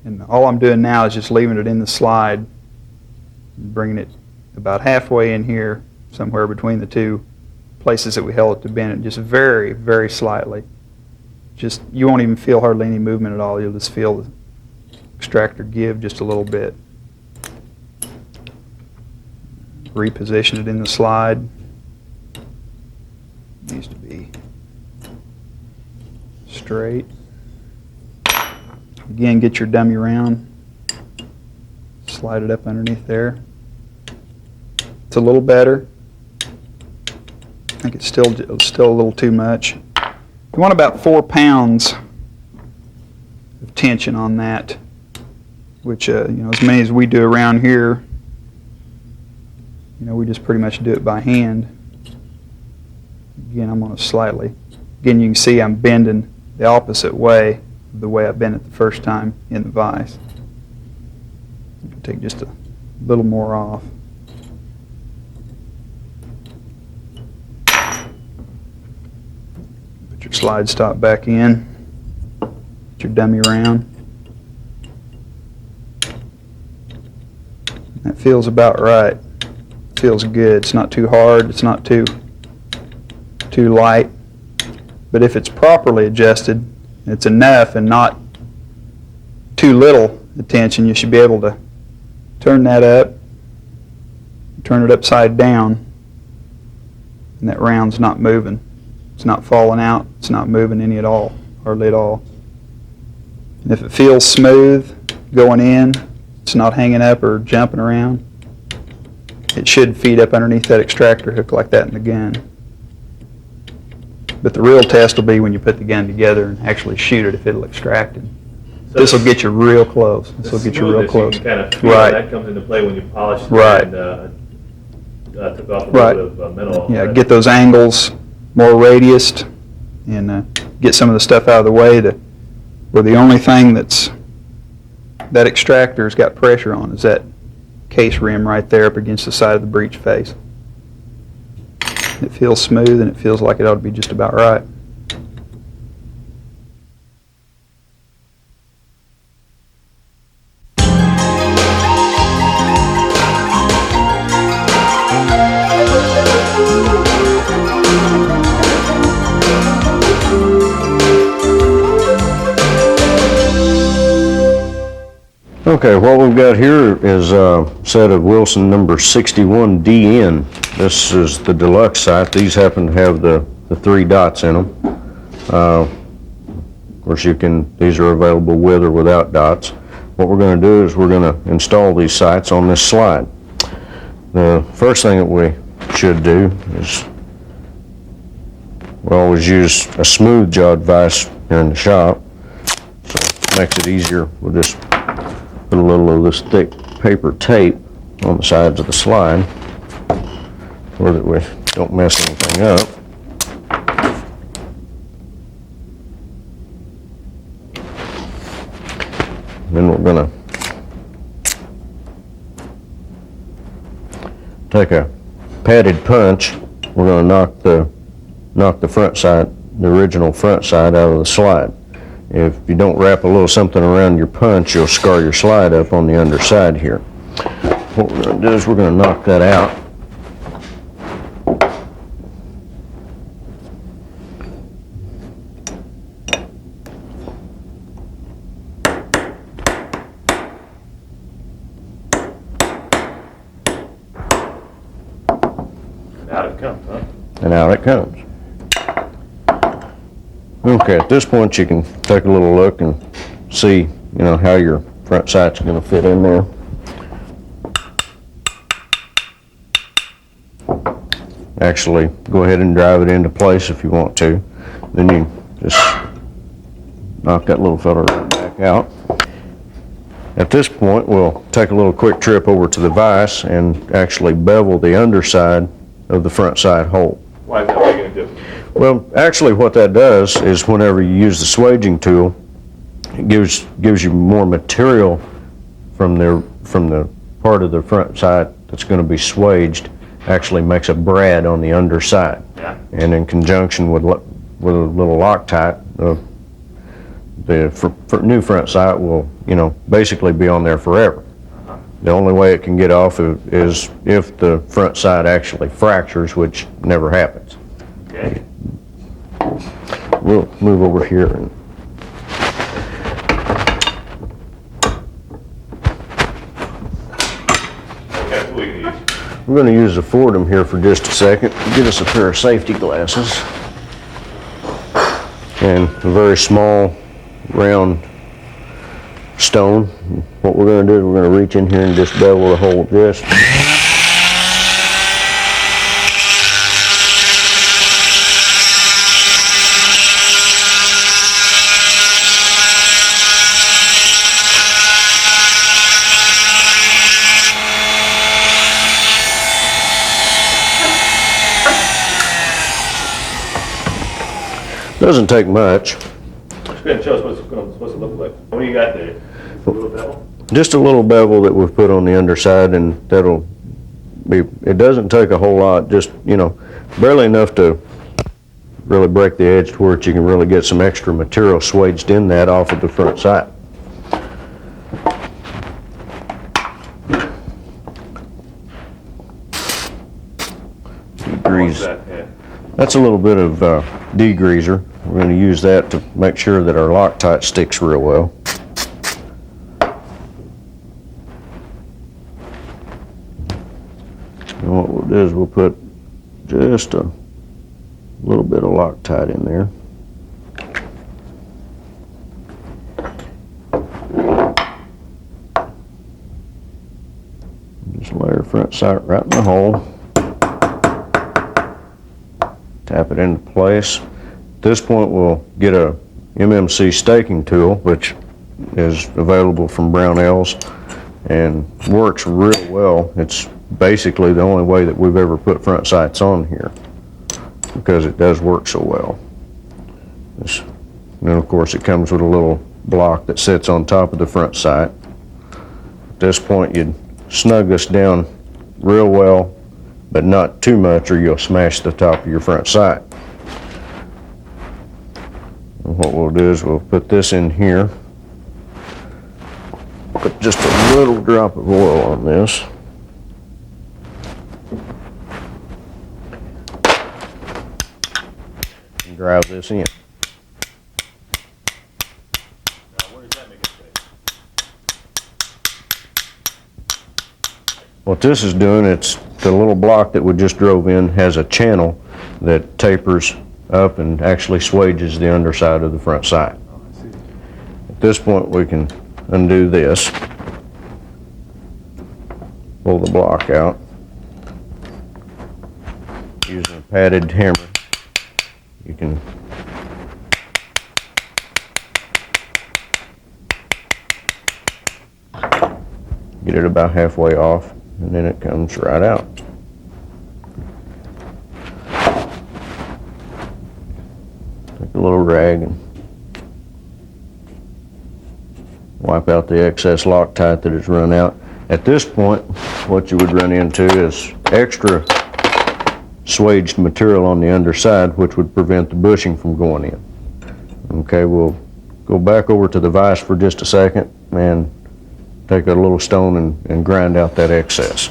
And all I'm doing now is just leaving it in the slide, bringing it about halfway in here, somewhere between the two places that we held it to bend it, just very, very slightly. Just, you won't even feel hardly any movement at all. You'll just feel the extractor give just a little bit. Reposition it in the slide. Needs to be straight. Again, get your dummy round. Slide it up underneath there. It's a little better. I think it's still a little too much. You want about 4 pounds of tension on that, which you know, as many as we do around here, you know, we just pretty much do it by hand. Again, I'm going to slightly. Again, you can see I'm bending the opposite way of the way I bent it the first time in the vise. Take just a little more off. Put your slide stop back in. Put your dummy round. That feels about right. Feels good. It's not too hard. It's not too light. But if it's properly adjusted, it's enough and not too little attention, you should be able to turn that up, turn it upside down, and that round's not moving. It's not falling out. It's not moving any at all, hardly at all. And if it feels smooth going in, it's not hanging up or jumping around, it should feed up underneath that extractor hook like that in the gun. But the real test will be when you put the gun together and actually shoot it, if it'll extract it. So This will get you real close. This will get you real close. You can kind of feel Right. that comes into play when you polish it Right. and took off a Right. little bit of metal. Yeah, get those angles more radiused and get some of the stuff out of the way where the only thing that extractor's got pressure on is that case rim right there up against the side of the breech face. It feels smooth and it feels like it ought to be just about right. Okay, what we've got here is a set of Wilson number 61DN. This is the deluxe sight. These happen to have the 3 dots in them. Of course, these are available with or without dots. what we're going to do is we're going to install these sights on this slide. The first thing that we should do is we always use a smooth jawed vise here in the shop, so it makes it easier. We'll just put a little of this thick paper tape on the sides of the slide so that we don't mess anything up. Then we're going to take a padded punch. We're going to knock the front side, the original front side, out of the slide. If you don't wrap a little something around your punch, you'll scar your slide up on the underside here. What we're going to do is we're going to knock that out. Out it comes, huh? And out it comes. Okay, at this point you can take a little look and see, how your front sight's going to fit in there. Actually, go ahead and drive it into place if you want to. Then you just knock that little fella right back out. At this point, we'll take a little quick trip over to the vise and actually bevel the underside of the front side hole. Why is that making a difference? Well, actually what that does is whenever you use the swaging tool, it gives you more material from the part of the front side that's going to be swaged, actually makes a brad on the underside. Yeah. And in conjunction with a little Loctite, the new front sight will, basically be on there forever. The only way it can get off is if the front side actually fractures, which never happens. Okay. We'll move over here and Okay, what are we going to use? we're going to use the Fordham here for just a second. Get us a pair of safety glasses and a very small round stone. What we're going to do is we're going to reach in here and just bevel the hole just. Doesn't take much. Just go ahead and show us what it's supposed to look like. What do you got there? A little bevel? Just a little bevel that we've put on the underside, and that'll be, it doesn't take a whole lot, just, barely enough to really break the edge to where you can really get some extra material swaged in that off of the front side. What's that? Yeah. That's a little bit of degreaser. We're going to use that to make sure that our Loctite sticks real well. And what we'll do is we'll put just a little bit of Loctite in there. Just lay our front sight right in the hole. Tap it into place. At this point we'll get a MMC staking tool, which is available from Brownells and works real well. It's basically the only way that we've ever put front sights on here because it does work so well. And then of course it comes with a little block that sits on top of the front sight. At this point you'd snug this down real well, but not too much or you'll smash the top of your front sight. And what we'll do is we'll put this in here, put just a little drop of oil on this. And drive this in. Now, where does that make it fit? What this is doing, it's the little block that we just drove in has a channel that tapers up and actually swages the underside of the front sight. At this point we can undo this, pull the block out, using a padded hammer, you can get it about halfway off, and then it comes right out. Take a little rag and wipe out the excess Loctite that has run out. At this point, what you would run into is extra swaged material on the underside, which would prevent the bushing from going in. Okay, we'll go back over to the vise for just a second and take a little stone and grind out that excess,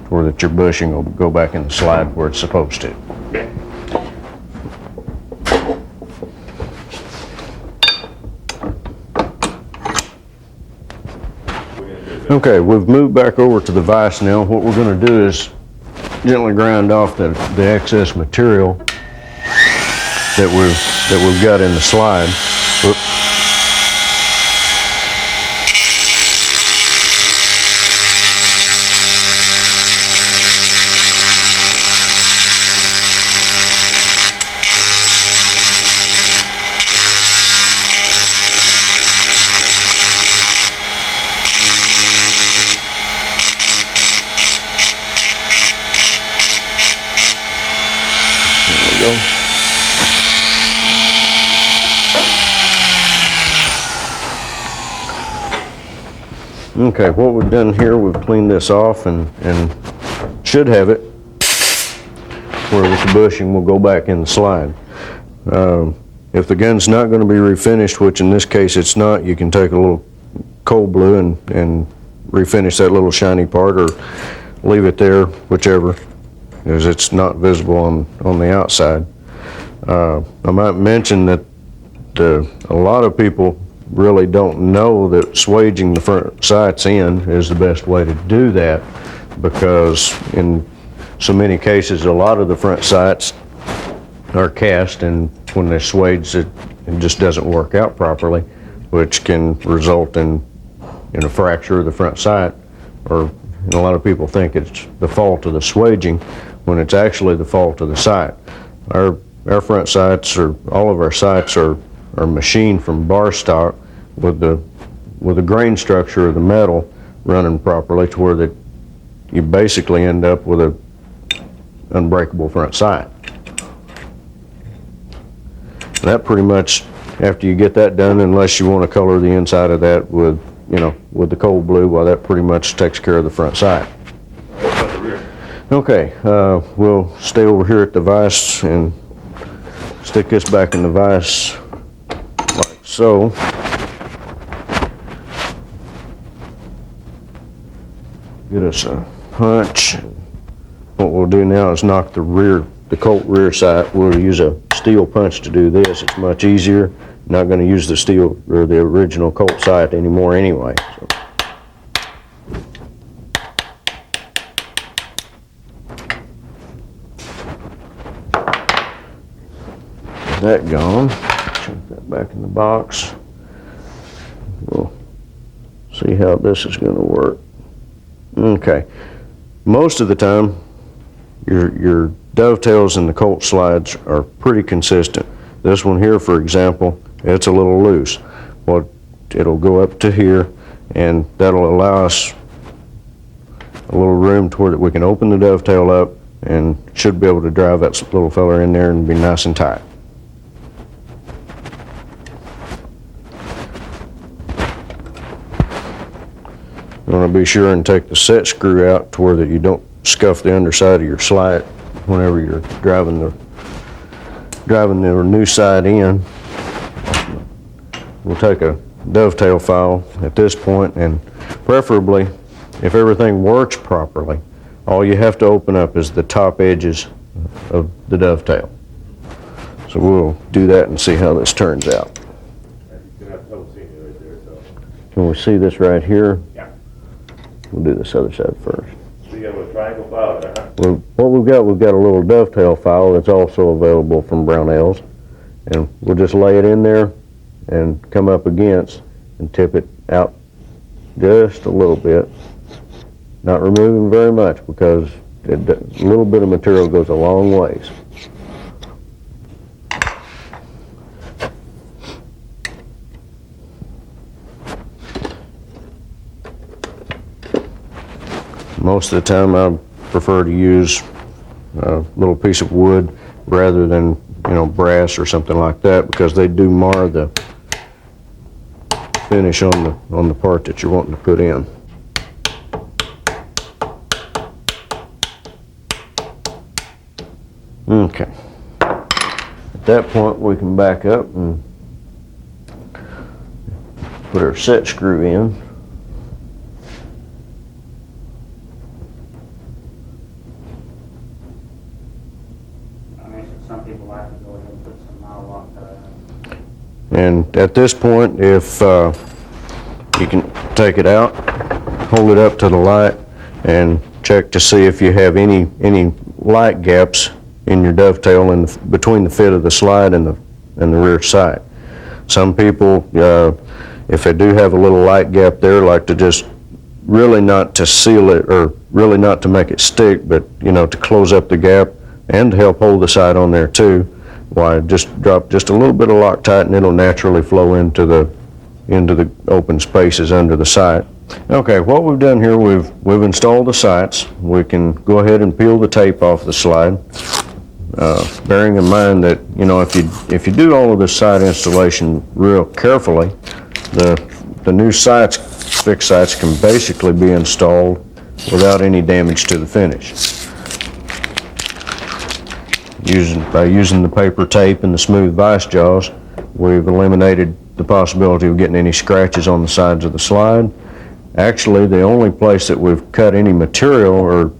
where that your bushing will go back in the slide where it's supposed to. Okay, we've moved back over to the vise now. What we're going to do is gently grind off the excess material that we've got in the slide. Whoop. Okay, what we've done here, we've cleaned this off and should have it where with the bushing will go back in the slide. If the gun's not going to be refinished, which in this case it's not, you can take a little cold blue and refinish that little shiny part, or leave it there, whichever, because it's not visible on the outside. I might mention that a lot of people really don't know that swaging the front sights in is the best way to do that, because in so many cases a lot of the front sights are cast, and when they're swaged it just doesn't work out properly, which can result in a fracture of the front sight, or a lot of people think it's the fault of the swaging when it's actually the fault of the sight. Our front sights, or all of our sights, are machined from bar stock with the grain structure of the metal running properly, to where you basically end up with a unbreakable front sight. That pretty much, after you get that done, unless you want to color the inside of that with the cold blue, well, that pretty much takes care of the front sight. Okay, we'll stay over here at the vise and stick this back in the vise like so. Get us a punch. What we'll do now is knock the Colt rear sight. We'll use a steel punch to do this. It's much easier. Not going to use the steel or the original Colt sight anymore anyway. So. That gone. Chuck that back in the box. We'll see how this is going to work. Okay. Most of the time, your dovetails and the Colt slides are pretty consistent. This one here, for example, it's a little loose. Well, it'll go up to here, and that'll allow us a little room to where we can open the dovetail up, and should be able to drive that little fella in there and be nice and tight. You want to be sure and take the set screw out to where that you don't scuff the underside of your slide whenever you're driving the new side in. We'll take a dovetail file at this point, and preferably, if everything works properly, all you have to open up is the top edges of the dovetail. So we'll do that and see how this turns out. Can we see this right here? Yeah. We'll do this other side first. So you have a triangle file there, huh? Well, what we've got a little dovetail file that's also available from Brownells, and we'll just lay it in there and come up against and tip it out just a little bit. Not removing very much because a little bit of material goes a long ways. Most of the time I prefer to use a little piece of wood rather than, brass or something like that, because they do mar the finish on the part that you're wanting to put in. Okay. At that point, we can back up and put our set screw in. Some people like to go ahead and put some lock cut. And at this point, if you can take it out, hold it up to the light, and check to see if you have any light gaps in your dovetail between the fit of the slide and the rear sight. Some people, if they do have a little light gap there, like to just really not to seal it or really not to make it stick, but to close up the gap and to help hold the sight on there too. Why, just drop just a little bit of Loctite and it'll naturally flow into the open spaces under the sight. Okay, what we've done here, we've installed the sights. We can go ahead and peel the tape off the slide, bearing in mind that if you do all of this sight installation real carefully, the new sights, fixed sights, can basically be installed without any damage to the finish. By using the paper tape and the smooth vice jaws, we've eliminated the possibility of getting any scratches on the sides of the slide. Actually, the only place that we've cut any material or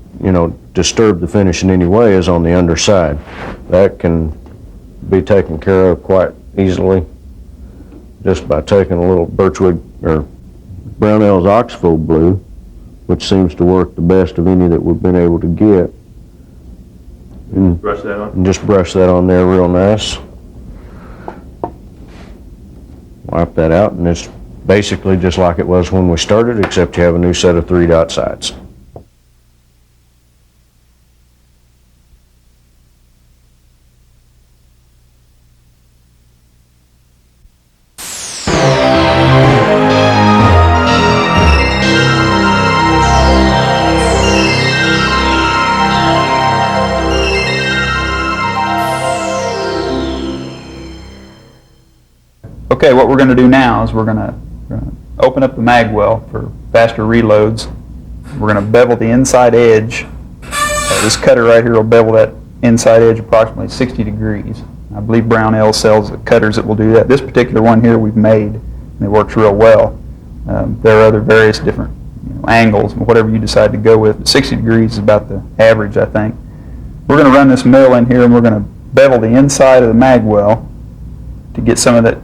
disturbed the finish in any way is on the underside. That can be taken care of quite easily just by taking a little Birchwood or Brownell's Oxbow blue, which seems to work the best of any that we've been able to get. And brush that on? And just brush that on there real nice. Wipe that out, and it's basically just like it was when we started, except you have a new set of 3-dot sights. Okay, what we're going to do now is we're going to open up the Magwell for faster reloads. We're going to bevel the inside edge. This cutter right here will bevel that inside edge approximately 60 degrees. I believe Brownell sells cutters that will do that. This particular one here we've made, and it works real well. There are other various different angles, whatever you decide to go with. But 60 degrees is about the average, I think. We're going to run this mill in here, and we're going to bevel the inside of the Magwell to get some of that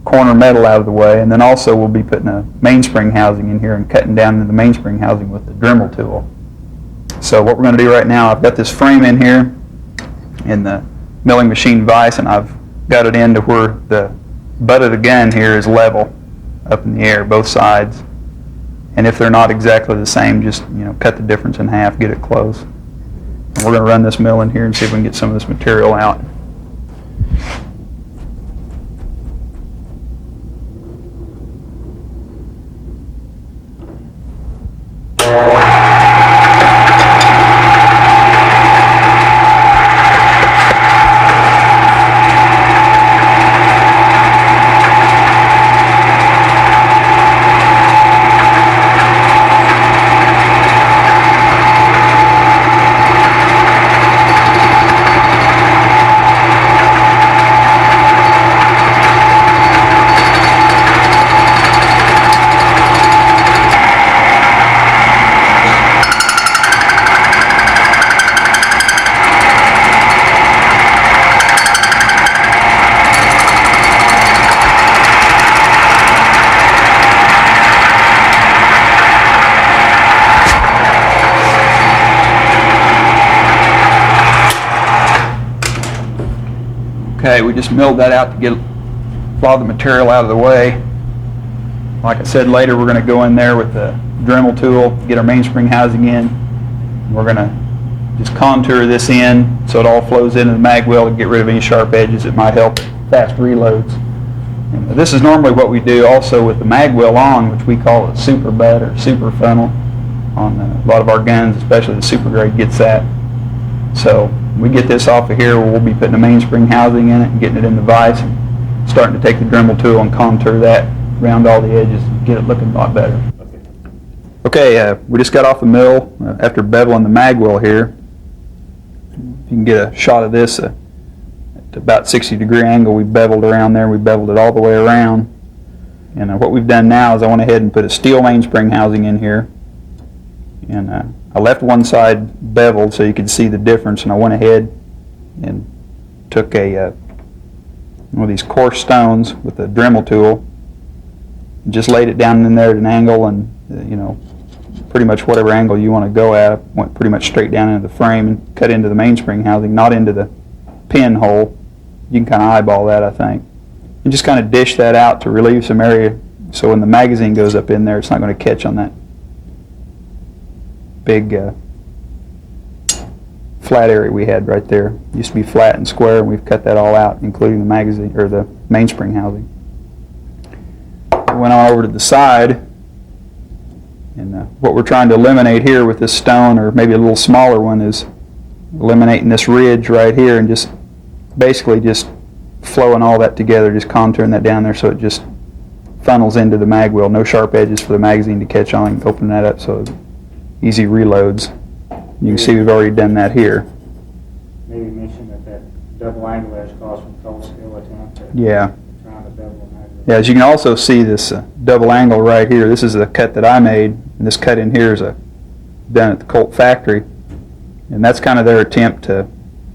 corner metal out of the way, and then also we'll be putting a mainspring housing in here and cutting down into the mainspring housing with the Dremel tool. So what we're going to do right now, I've got this frame in here in the milling machine vise, and I've got it into where the butt of the gun here is level up in the air, both sides. And if they're not exactly the same, just cut the difference in half, get it close. And we're going to run this mill in here and see if we can get some of this material out. Okay, we just milled that out to get a lot of the material out of the way. Like I said, later we're going to go in there with the Dremel tool, get our mainspring housing in. We're going to just contour this in so it all flows into the Magwell to get rid of any sharp edges that might help fast reloads. And this is normally what we do also with the Magwell on, which we call a super butt or super funnel on a lot of our guns, especially the super grade gets that. So we get this off of here, we'll be putting a mainspring housing in it and getting it in the vise and starting to take the Dremel tool and contour that around all the edges and get it looking a lot better. Okay, we just got off the mill after beveling the Magwell here. You can get a shot of this at about 60-degree angle. We beveled around there. We beveled it all the way around. And what we've done now is I went ahead and put a steel mainspring housing in here. And I left one side beveled so you could see the difference. And I went ahead and took one of these coarse stones with a Dremel tool and just laid it down in there at an angle, and pretty much whatever angle you want to go at. I went pretty much straight down into the frame and cut into the mainspring housing, not into the pin hole. You can kind of eyeball that, I think. And just kind of dish that out to relieve some area so when the magazine goes up in there, it's not going to catch on that big flat area we had right there. It used to be flat and square, and we've cut that all out, including the magazine or the mainspring housing. Went on over to the side. And what we're trying to eliminate here with this stone, or maybe a little smaller one, is eliminating this ridge right here and just basically just flowing all that together, just contouring that down there so it just funnels into the Magwell. No sharp edges for the magazine to catch on. Open that up so easy reloads. You can see we've already done that here. Maybe mention that double angle edge cost from cold steel attempt. Yeah. Trying to bevel the Magwell. Yeah, as you can also see this double angle right here. This is the cut that I made, and this cut in here is done at the Colt factory. And that's kind of their attempt to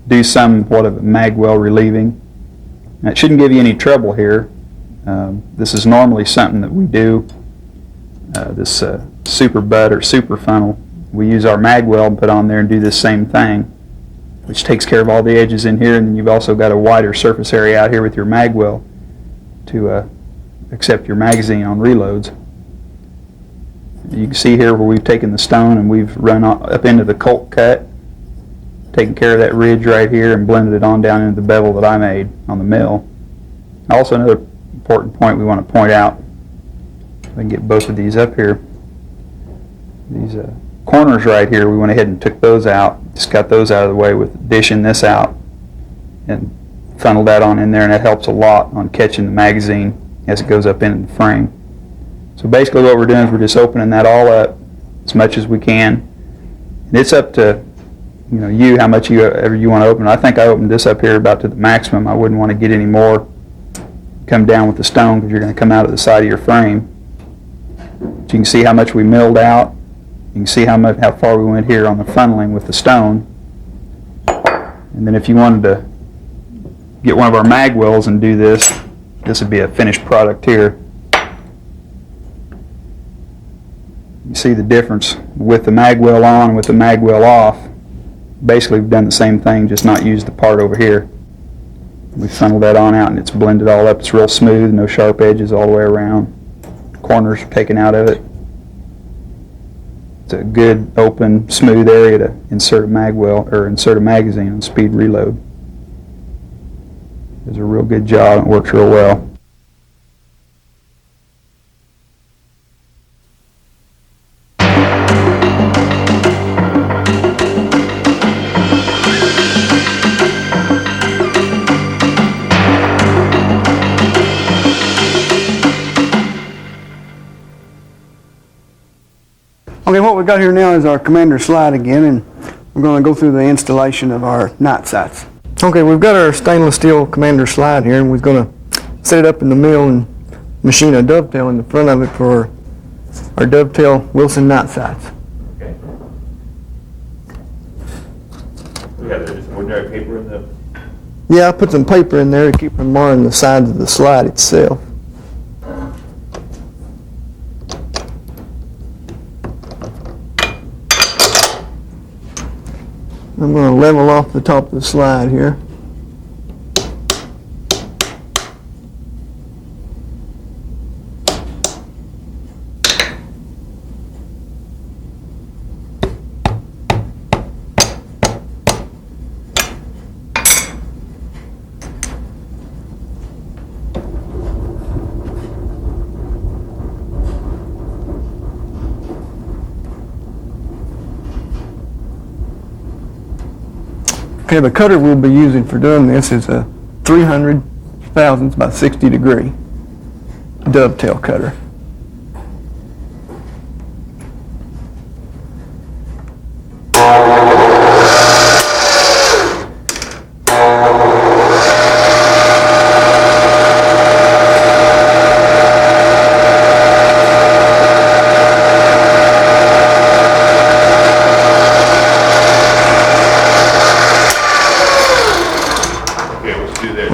do somewhat of a Magwell relieving. And it shouldn't give you any trouble here. This is normally something that we do, this super butt or super funnel. We use our Magwell and put on there and do this same thing, which takes care of all the edges in here, and then you've also got a wider surface area out here with your Magwell to accept your magazine on reloads. You can see here where we've taken the stone and we've run up into the Colt cut, taken care of that ridge right here and blended it on down into the bevel that I made on the mill. Also, another important point we want to point out, if I can get both of these up here, these corners right here, we went ahead and took those out, just got those out of the way with dishing this out and funneled that on in there, and that helps a lot on catching the magazine as it goes up into the frame. So basically what we're doing is we're just opening that all up as much as we can. And it's up to you how much ever you want to open it. I think I opened this up here about to the maximum. I wouldn't want to get any more come down with the stone because you're going to come out of the side of your frame. But you can see how much we milled out. You can see how far we went here on the funneling with the stone. And then if you wanted to get one of our Magwells and do this, this would be a finished product here. You see the difference with the Magwell on and with the Magwell off. Basically we've done the same thing, just not used the part over here. We funneled that on out and it's blended all up. It's real smooth, no sharp edges all the way around. Corners are taken out of it. It's a good, open, smooth area to insert a Magwell or insert a magazine on speed reload. Does a real good job and it works real well. Okay, what we've got here now is our commander slide again, and we're going to go through the installation of our night sights. Okay, we've got our stainless steel commander slide here, and we're going to set it up in the mill and machine a dovetail in the front of it for our dovetail Wilson night sights. Okay. We got just ordinary paper in the... Yeah, I put some paper in there to keep from marring the sides of the slide itself. I'm going to level off the top of the slide here. Okay, the cutter we'll be using for doing this is a 300 thousandths by 60 degree dovetail cutter.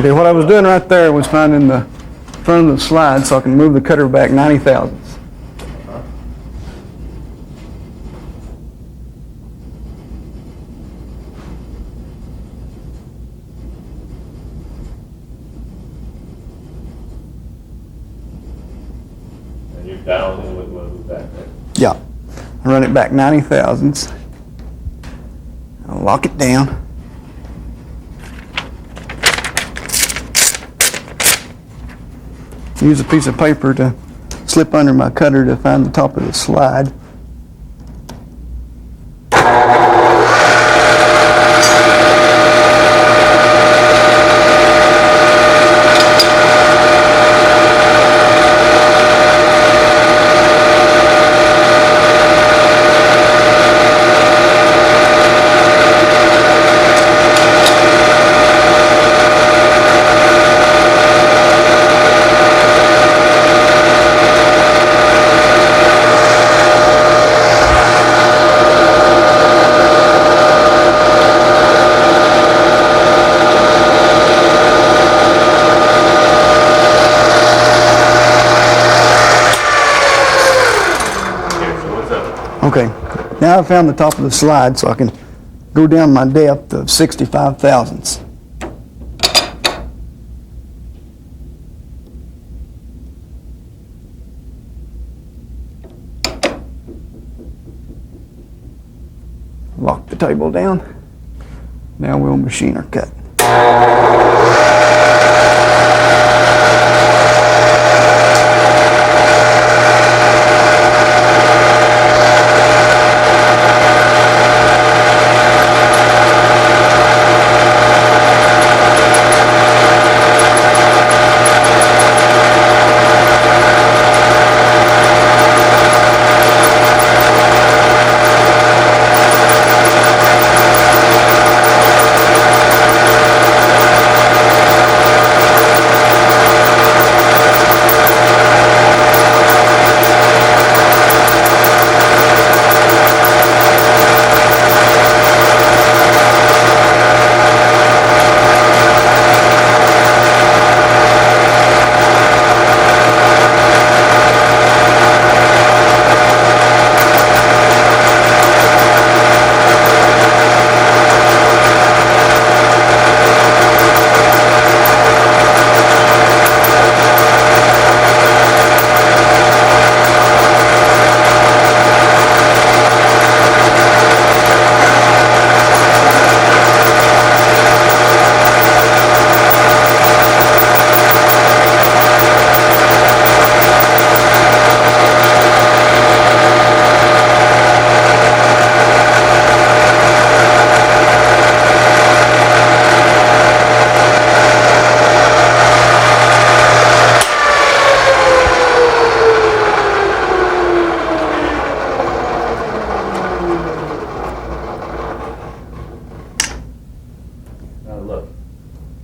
Okay, what I was doing right there was finding the front of the slide so I can move the cutter back 90 thousandths. And you're dialed in with that, right? Yeah. I run it back 90 thousandths. I'll lock it down. Use a piece of paper to slip under my cutter to find the top of the slide. Okay, now I've found the top of the slide so I can go down my depth of 65 thousandths. Lock the table down. Now we'll machine our cut.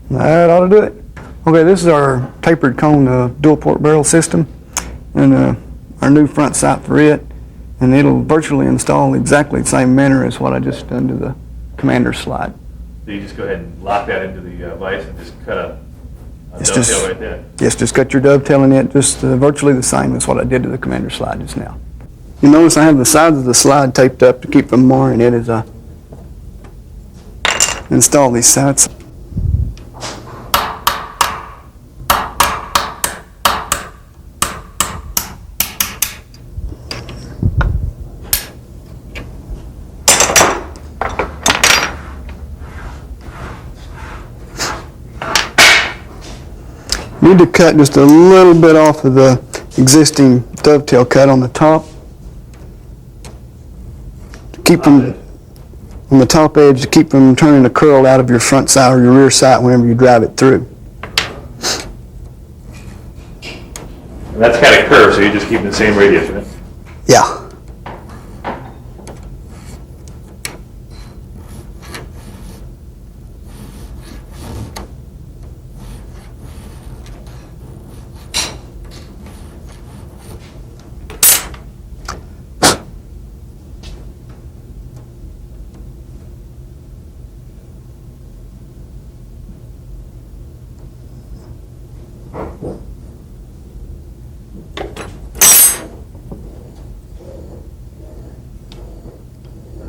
That ought to do it. Okay, this is our tapered cone dual port barrel system and our new front sight for it, and it'll virtually install exactly the same manner as what I just done to the commander slide. So you just go ahead and lock that into the vise and just cut a It's dovetail just- right there. Yes, just cut your dovetail in it, just virtually the same as what I did to the commander slide just now. You notice I have the sides of the slide taped up to keep from marring it as I install these sights. Need to cut just a little bit off of the existing dovetail cut on the top. Keep from, on the top edge to keep from turning the curl out of your front sight or your rear sight whenever you drive it through. And that's kind of curved, so you're just keeping the same radius, right? Yeah.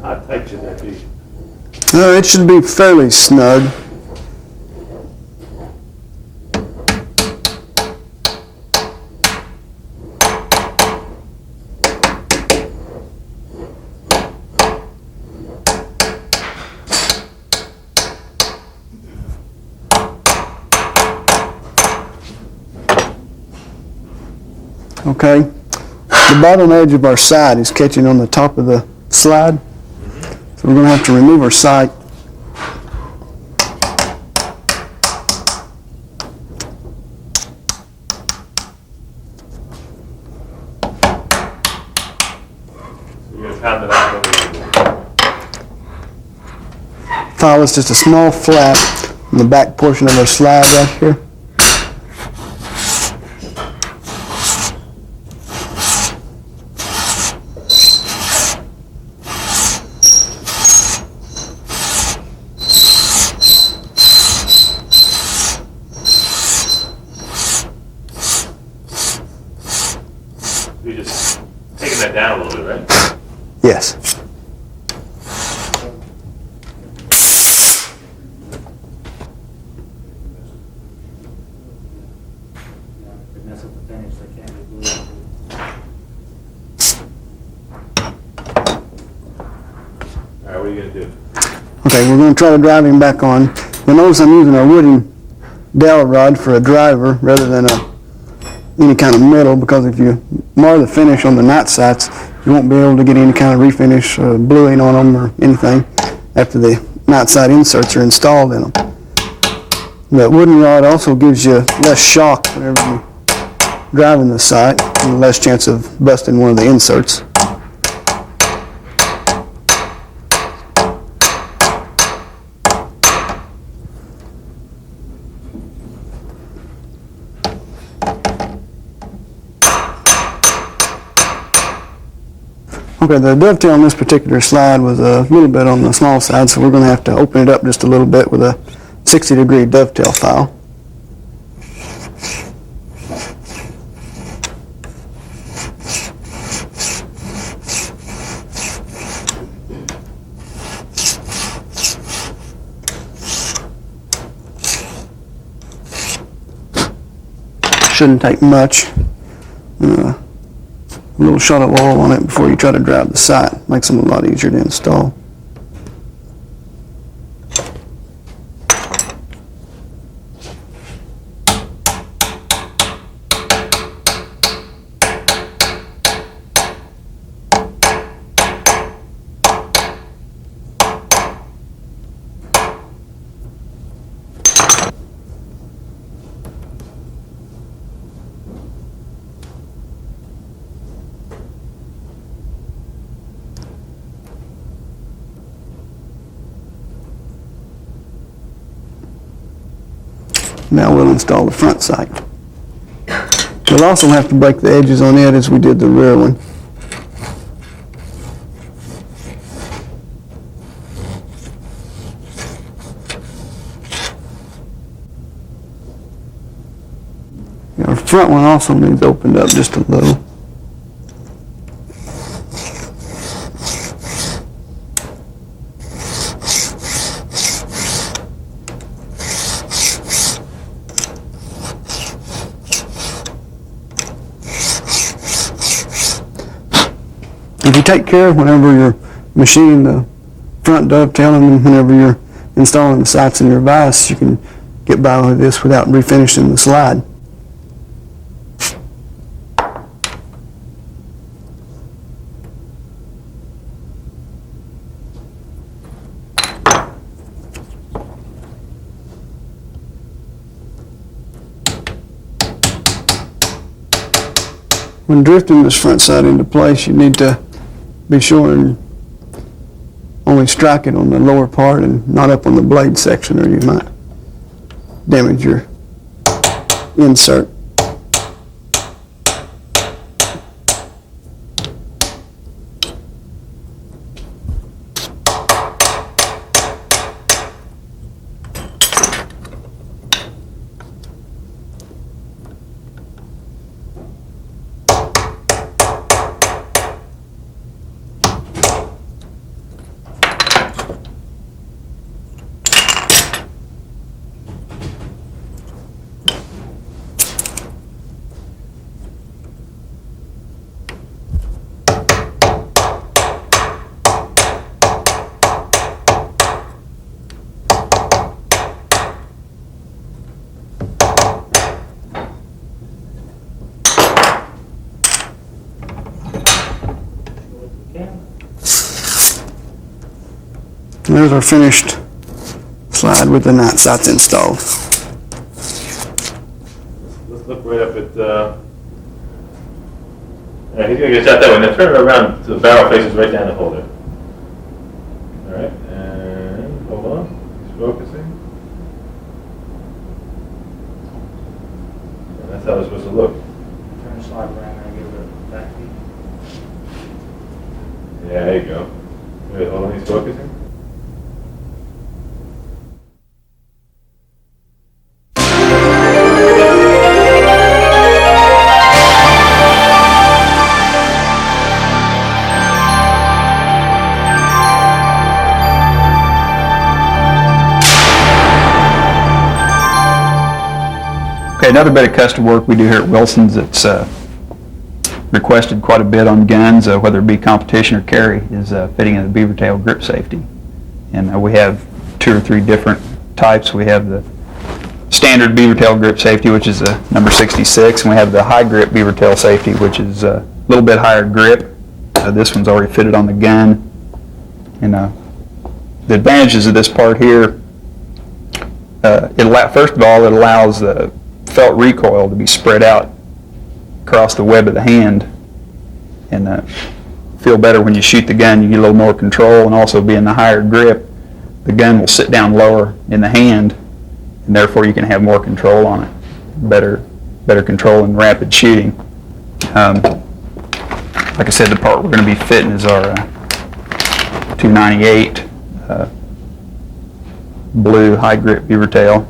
How tight should that be? It should be fairly snug. Okay, the bottom edge of our sight is catching on the top of the slide, so we're going to have to remove our sight. You're going to pound it out over File is just a small flap in the back portion of our slide right here. You're just taking that down a little bit, right? Yes. If they mess up the finish, they can't be glued. All right, what are you going to do? Okay, we're going to try to drive him back on. You'll notice I'm using a wooden dowel rod for a driver rather than any kind of metal, because if you mar the finish on the night sights, you won't be able to get any kind of refinish, bluing on them or anything after the night sight inserts are installed in them. The wooden rod also gives you less shock whenever you're driving the sight and less chance of busting one of the inserts. Okay, the dovetail on this particular slide was a little bit on the small side, so we're going to have to open it up just a little bit with a 60-degree dovetail file. Shouldn't take much. A little shot of oil on it before you try to drive the sight. Makes them a lot easier to install. Now we'll install the front sight. We'll also have to break the edges on it as we did the rear one. Our front one also needs opened up just a little. If you take care whenever you're machining the front dovetail and whenever you're installing the sights in your vise, you can get by with this without refinishing the slide. when drifting this front side into place, you need to be sure and only strike it on the lower part and not up on the blade section, or you might damage your insert. There's our finished slide with the night sights installed. Let's look right up at, he's gonna get shot that way. Now turn it around so the barrel faces right down the holder. All right, and hold on, he's focusing. And that's how it's supposed to look. Turn the slide around and give it a back feed. Yeah, there you go. Wait, hold on, he's focusing. Okay, another bit of custom work we do here at Wilson's that's requested quite a bit on guns, whether it be competition or carry, is fitting in the beaver tail grip safety. And we have 2 or 3 different types. We have the standard beaver tail grip safety, which is number 66, and we have the high grip beaver tail safety, which is a little bit higher grip. This one's already fitted on the gun. And the advantages of this part here, first of all, it allows the felt recoil to be spread out across the web of the hand, and feel better when you shoot the gun. You get a little more control, and also being the higher grip, the gun will sit down lower in the hand, and therefore you can have more control on it. Better control in rapid shooting. Like I said, the part we're going to be fitting is our 298 blue high grip beaver tail.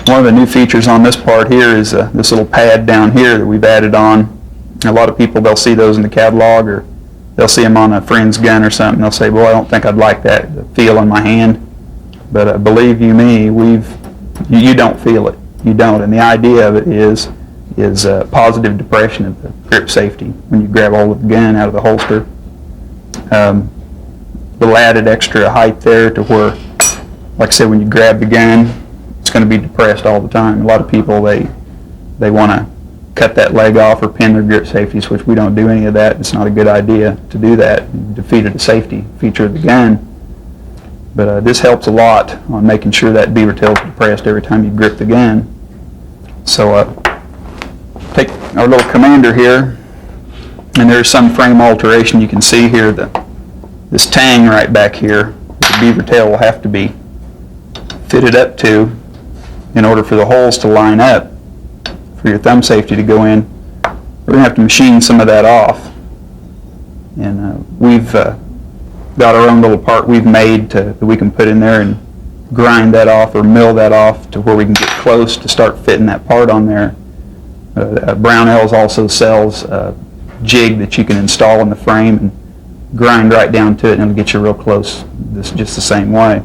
One of the new features on this part here is this little pad down here that we've added on. A lot of people, they'll see those in the catalog, or they'll see them on a friend's gun or something. They'll say, boy, I don't think I'd like that feel in my hand. But believe you me, you don't feel it. You don't. And the idea of it is positive depression of the grip safety when you grab hold of the gun out of the holster. Little added extra height there to where, like I said, when you grab the gun, it's going to be depressed all the time. A lot of people, they want to cut that leg off or pin their grip safeties, which we don't do any of that. It's not a good idea to do that. You defeated the safety feature of the gun. But this helps a lot on making sure that beaver tail is depressed every time you grip the gun. So take our little commander here, and there's some frame alteration. You can see here this tang right back here, the beaver tail will have to be fitted up to in order for the holes to line up for your thumb safety to go in. We're going to have to machine some of that off. And we've got our own little part we've made that we can put in there and grind that off or mill that off to where we can get close to start fitting that part on there. Brownells also sells a jig that you can install in the frame and grind right down to it, and it'll get you real close. This just the same way.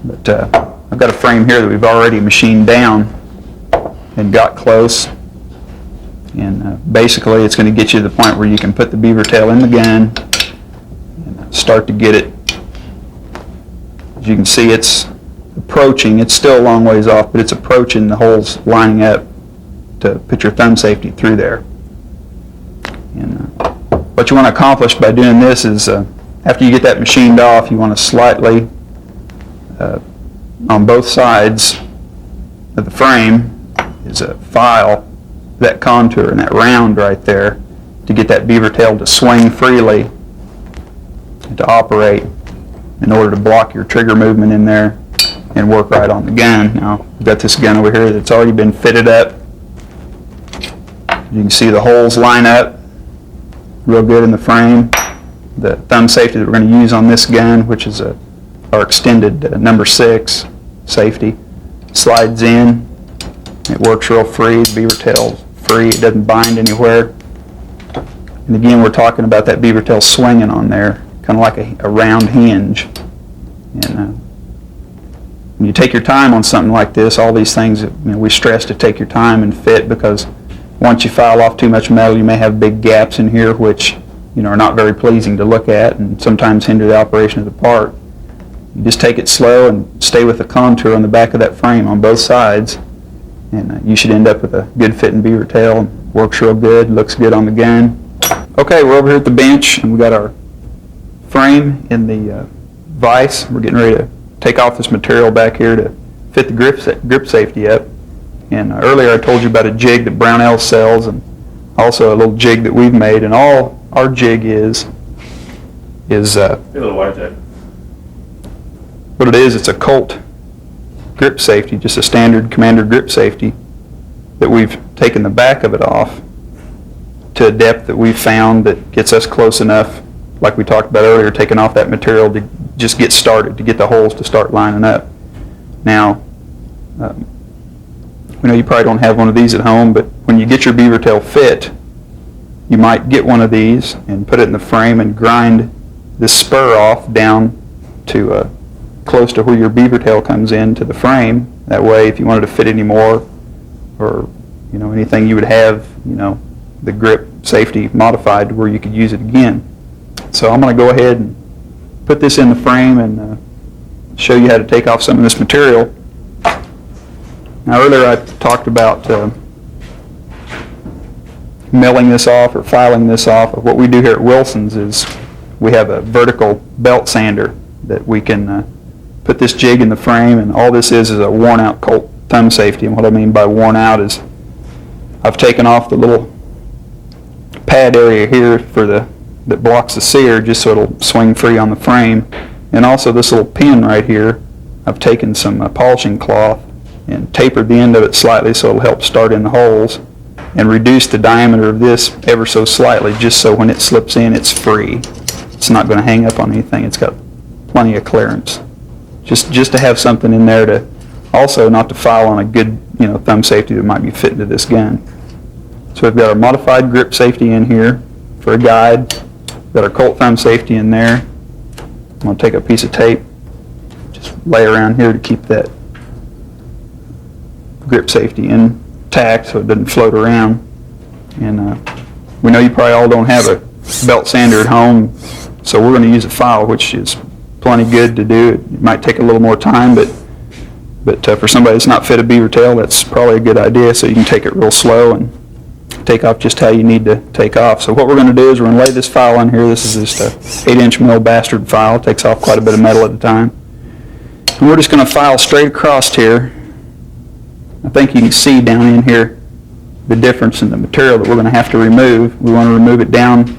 But I've got a frame here that we've already machined down and got close. And basically it's going to get you to the point where you can put the beaver tail in the gun and start to get it. As you can see, it's approaching. It's still a long ways off, but it's approaching the holes lining up to put your thumb safety through there. And what you want to accomplish by doing this is after you get that machined off, you want to slightly on both sides of the frame is a file that contour and that round right there to get that beaver tail to swing freely and to operate in order to block your trigger movement in there and work right on the gun. Now, we've got this gun over here that's already been fitted up. You can see the holes line up real good in the frame. The thumb safety that we're going to use on this gun, which is our extended number 6 safety, slides in. It works real free. The beaver tail's free. It doesn't bind anywhere. And again, we're talking about that beaver tail swinging on there, kind of like a round hinge. And when you take your time on something like this, all these things, we stress to take your time and fit, because once you file off too much metal, you may have big gaps in here, which are not very pleasing to look at and sometimes hinder the operation of the part. You just take it slow and stay with the contour on the back of that frame on both sides, and you should end up with a good fitting beaver tail. Works real good, looks good on the gun. Okay, we're over here at the bench, and we got our frame in the vise. We're getting ready to take off this material back here to fit the grip safety up. And earlier I told you about a jig that Brownell sells, and also a little jig that we've made. And all our jig is A little wide jack. what it is. It's a Colt grip safety, just a standard Commander grip safety, that we've taken the back of it off to a depth that we've found that gets us close enough, like we talked about earlier, taking off that material to just get started, to get the holes to start lining up. Now, we know you probably don't have one of these at home, but when you get your beaver tail fit, you might get one of these and put it in the frame and grind this spur off down to close to where your beaver tail comes into the frame. That way, if you wanted to fit any more, or anything, you would have the grip safety modified to where you could use it again. So I'm going to go ahead and put this in the frame and show you how to take off some of this material. Now, earlier I talked about milling this off or filing this off. What we do here at Wilson's is we have a vertical belt sander that we can put this jig in the frame, and all this is a worn out Colt thumb safety. And what I mean by worn out is I've taken off the little pad area here that blocks the sear, just so it'll swing free on the frame. And also this little pin right here, I've taken some polishing cloth and tapered the end of it slightly so it'll help start in the holes, and reduce the diameter of this ever so slightly, just so when it slips in, it's free. It's not going to hang up on anything. It's got plenty of clearance. Just to have something in there to also not to file on a good thumb safety that might be fitting to this gun. So we've got our modified grip safety in here for a guide. We've got our Colt thumb safety in there. I'm going to take a piece of tape, just lay around here to keep that grip safety intact so it doesn't float around. And we know you probably all don't have a belt sander at home, so we're going to use a file, which is plenty good to do. It might take a little more time, but for somebody that's not fit a beaver tail, that's probably a good idea, so you can take it real slow and take off just how you need to take off. So what we're going to do is we're going to lay this file on here. This is just a 8-inch mil bastard file. It takes off quite a bit of metal at a time. And we're just going to file straight across here. I think you can see down in here the difference in the material that we're going to have to remove. We want to remove it down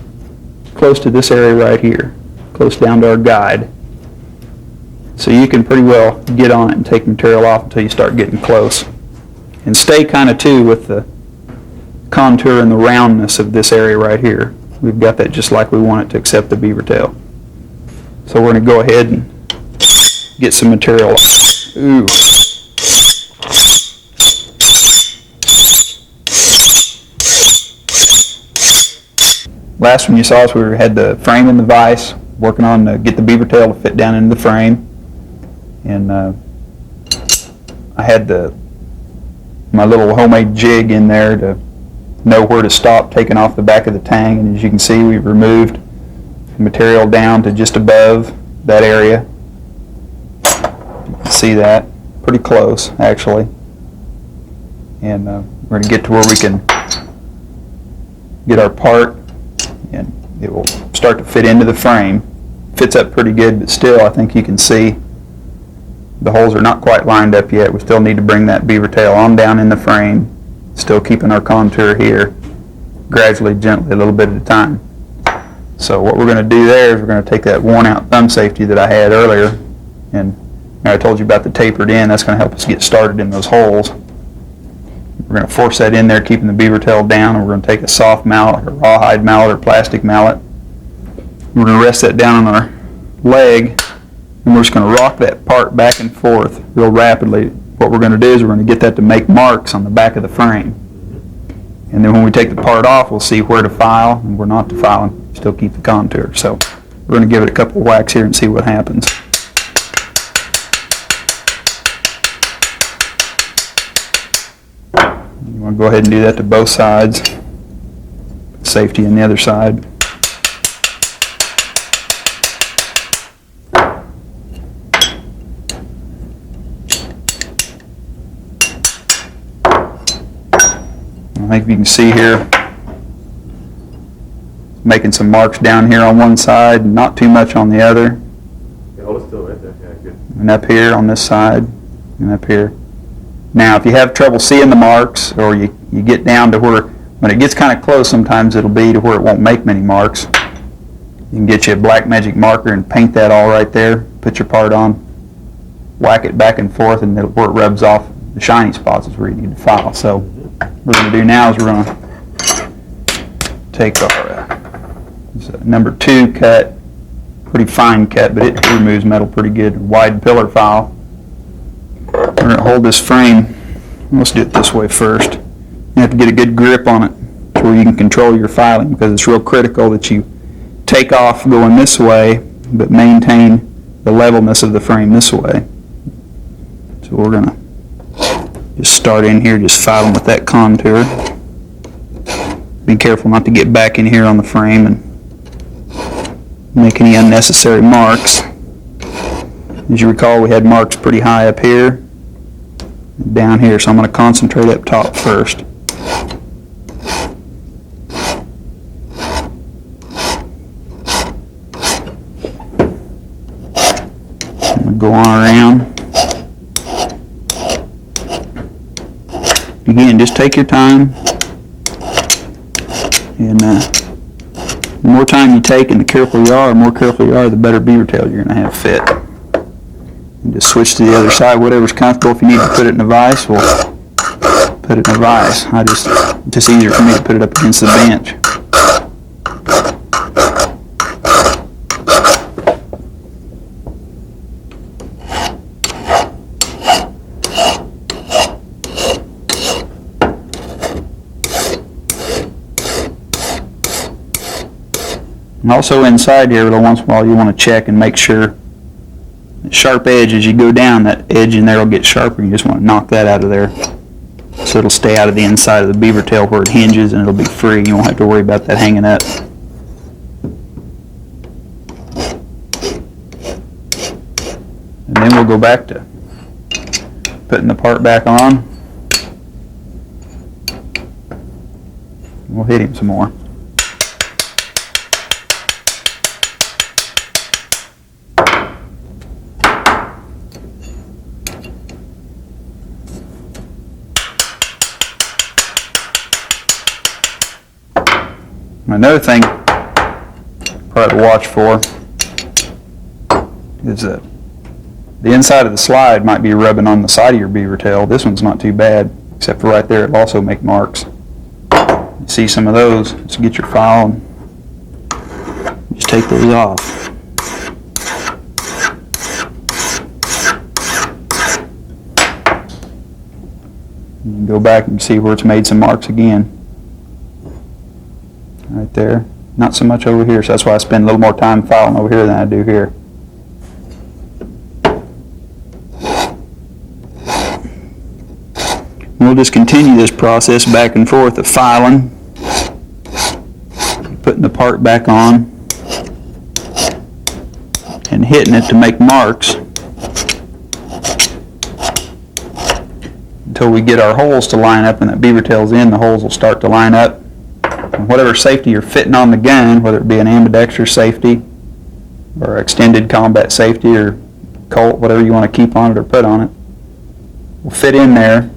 close to this area right here, close down to our guide. So you can pretty well get on it and take material off until you start getting close. And stay kind of too with the contour and the roundness of this area right here. We've got that just like we want it to accept the beaver tail. So we're going to go ahead and get some material off. Ooh. Last one you saw us, we had the frame in the vise, working on to get the beaver tail to fit down into the frame. And I had my little homemade jig in there to know where to stop, taking off the back of the tang. And as you can see, we've removed the material down to just above that area. You can see that pretty close, actually. And we're going to get to where we can get our part, and it will start to fit into the frame. Fits up pretty good, but still I think you can see the holes are not quite lined up yet. We still need to bring that beaver tail on down in the frame still keeping our contour here, gradually, gently, a little bit at a time. So what we're going to do there is we're going to take that worn out thumb safety that I had earlier, and I told you about the tapered end, that's going to help us get started in those holes. We're going to force that in there, keeping the beaver tail down, and we're going to take a soft mallet, or rawhide mallet, or plastic mallet. We're going to rest that down on our leg, and we're just going to rock that part back and forth real rapidly. What we're going to do is we're going to get that to make marks on the back of the frame. And then when we take the part off, we'll see where to file and where not to file, and still keep the contour. So we're going to give it a couple of whacks here and see what happens. You want to go ahead and do that to both sides. Safety on the other side. I think you can see here, making some marks down here on one side, not too much on the other. Yeah, hold it still right there. Yeah, good. And up here on this side, and up here. Now, if you have trouble seeing the marks, or you get down to where, when it gets kind of close, sometimes it'll be to where it won't make many marks. You can get you a black magic marker and paint that all right there, put your part on, whack it back and forth, and where it rubs off the shiny spots is where you need to file. So what we're going to do now is we're going to take our number 2 cut, pretty fine cut, but it removes metal pretty good, wide pillar file. We're going to hold this frame. Let's do it this way first. You have to get a good grip on it so where you can control your filing, because it's real critical that you take off going this way but maintain the levelness of the frame this way. So we're going to just start in here, just filing with that contour. Be careful not to get back in here on the frame and make any unnecessary marks. As you recall, we had marks pretty high up here and down here, so I'm going to concentrate up top first. I'm going to go on around. Again, just take your time, and the more time you take and the careful you are, the better beaver tail you're going to have fit. And just switch to the other side, whatever's comfortable. If you need to put it in a vise, we'll put it in a vise. It's just easier for me to put it up against the bench. And also inside here, every once in a while, you want to check and make sure the sharp edge, as you go down, that edge in there will get sharper. You just want to knock that out of there, so it'll stay out of the inside of the beaver tail where it hinges, and it'll be free. You won't have to worry about that hanging up. And then we'll go back to putting the part back on. We'll hit him some more. Another thing probably to watch for is that the inside of the slide might be rubbing on the side of your beaver tail. This one's not too bad, except for right there it'll also make marks. You see some of those, so get your file and just take those off. You can go back and see where it's made some marks again. Right there. Not so much over here, so that's why I spend a little more time filing over here than I do here. We'll just continue this process back and forth of filing, putting the part back on, and hitting it to make marks until we get our holes to line up, and that beaver tail's in, the holes will start to line up. And whatever safety you're fitting on the gun, whether it be an ambidextrous safety or extended combat safety or Colt, whatever you want to keep on it or put on it, will fit in there.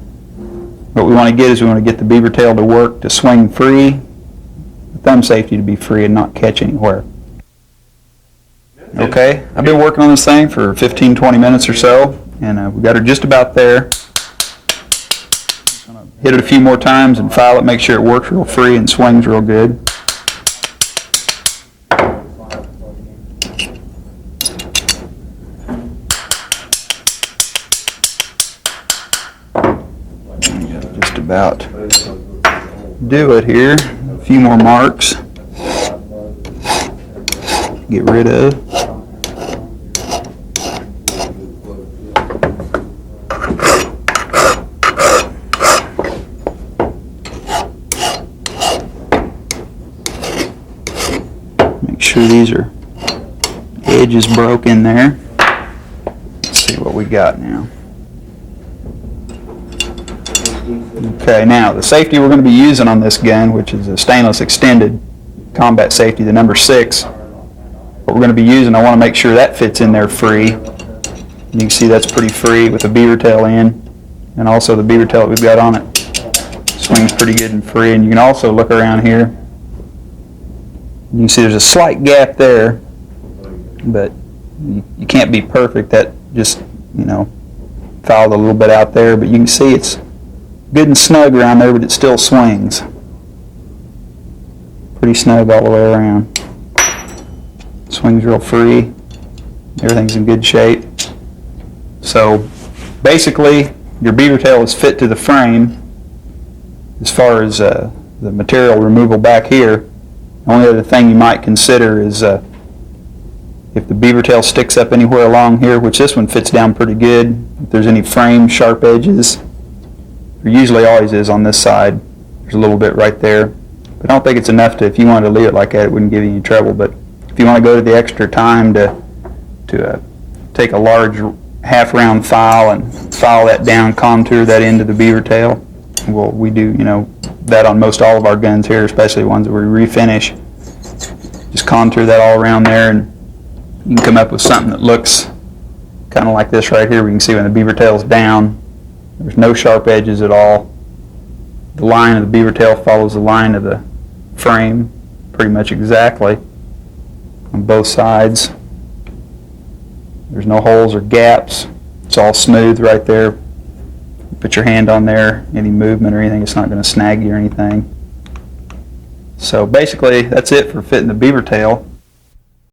What we want to get is we want to get the beaver tail to work, to swing free, the thumb safety to be free and not catch anywhere. Okay, I've been working on this thing for 15, 20 minutes or so, and we got her just about there. Hit it a few more times and file it, make sure it works real free and swings real good. Just about do it here. A few more marks. Get rid of. Make sure these are edges broke in there. Let's see what we got now. Okay, now the safety we're going to be using on this gun, which is a stainless extended combat safety, the number 6. What we're going to be using, I want to make sure that fits in there free. And you can see that's pretty free with the beaver tail in, and also the beaver tail that we've got on it swings pretty good and free. And you can also look around here. You can see there's a slight gap there, but you can't be perfect. That just, fouled a little bit out there, but you can see it's good and snug around there, but it still swings. Pretty snug all the way around. Swings real free. Everything's in good shape. So basically, your beaver tail is fit to the frame. As far as the material removal back here, the only other thing you might consider is if the beaver tail sticks up anywhere along here, which this one fits down pretty good, if there's any frame sharp edges, there usually always is on this side. There's a little bit right there. But I don't think it's enough to, if you wanted to leave it like that, it wouldn't give you any trouble. But if you want to go to the extra time to take a large half-round file and file that down, contour that into the beaver tail, well, we do, that on most all of our guns here, especially ones that we refinish. Just contour that all around there, and you can come up with something that looks kind of like this right here. We can see when the beaver tail's down, there's no sharp edges at all. The line of the beaver tail follows the line of the frame pretty much exactly on both sides. There's no holes or gaps. It's all smooth right there. Put your hand on there, any movement or anything, it's not going to snag you or anything. So basically, that's it for fitting the beaver tail.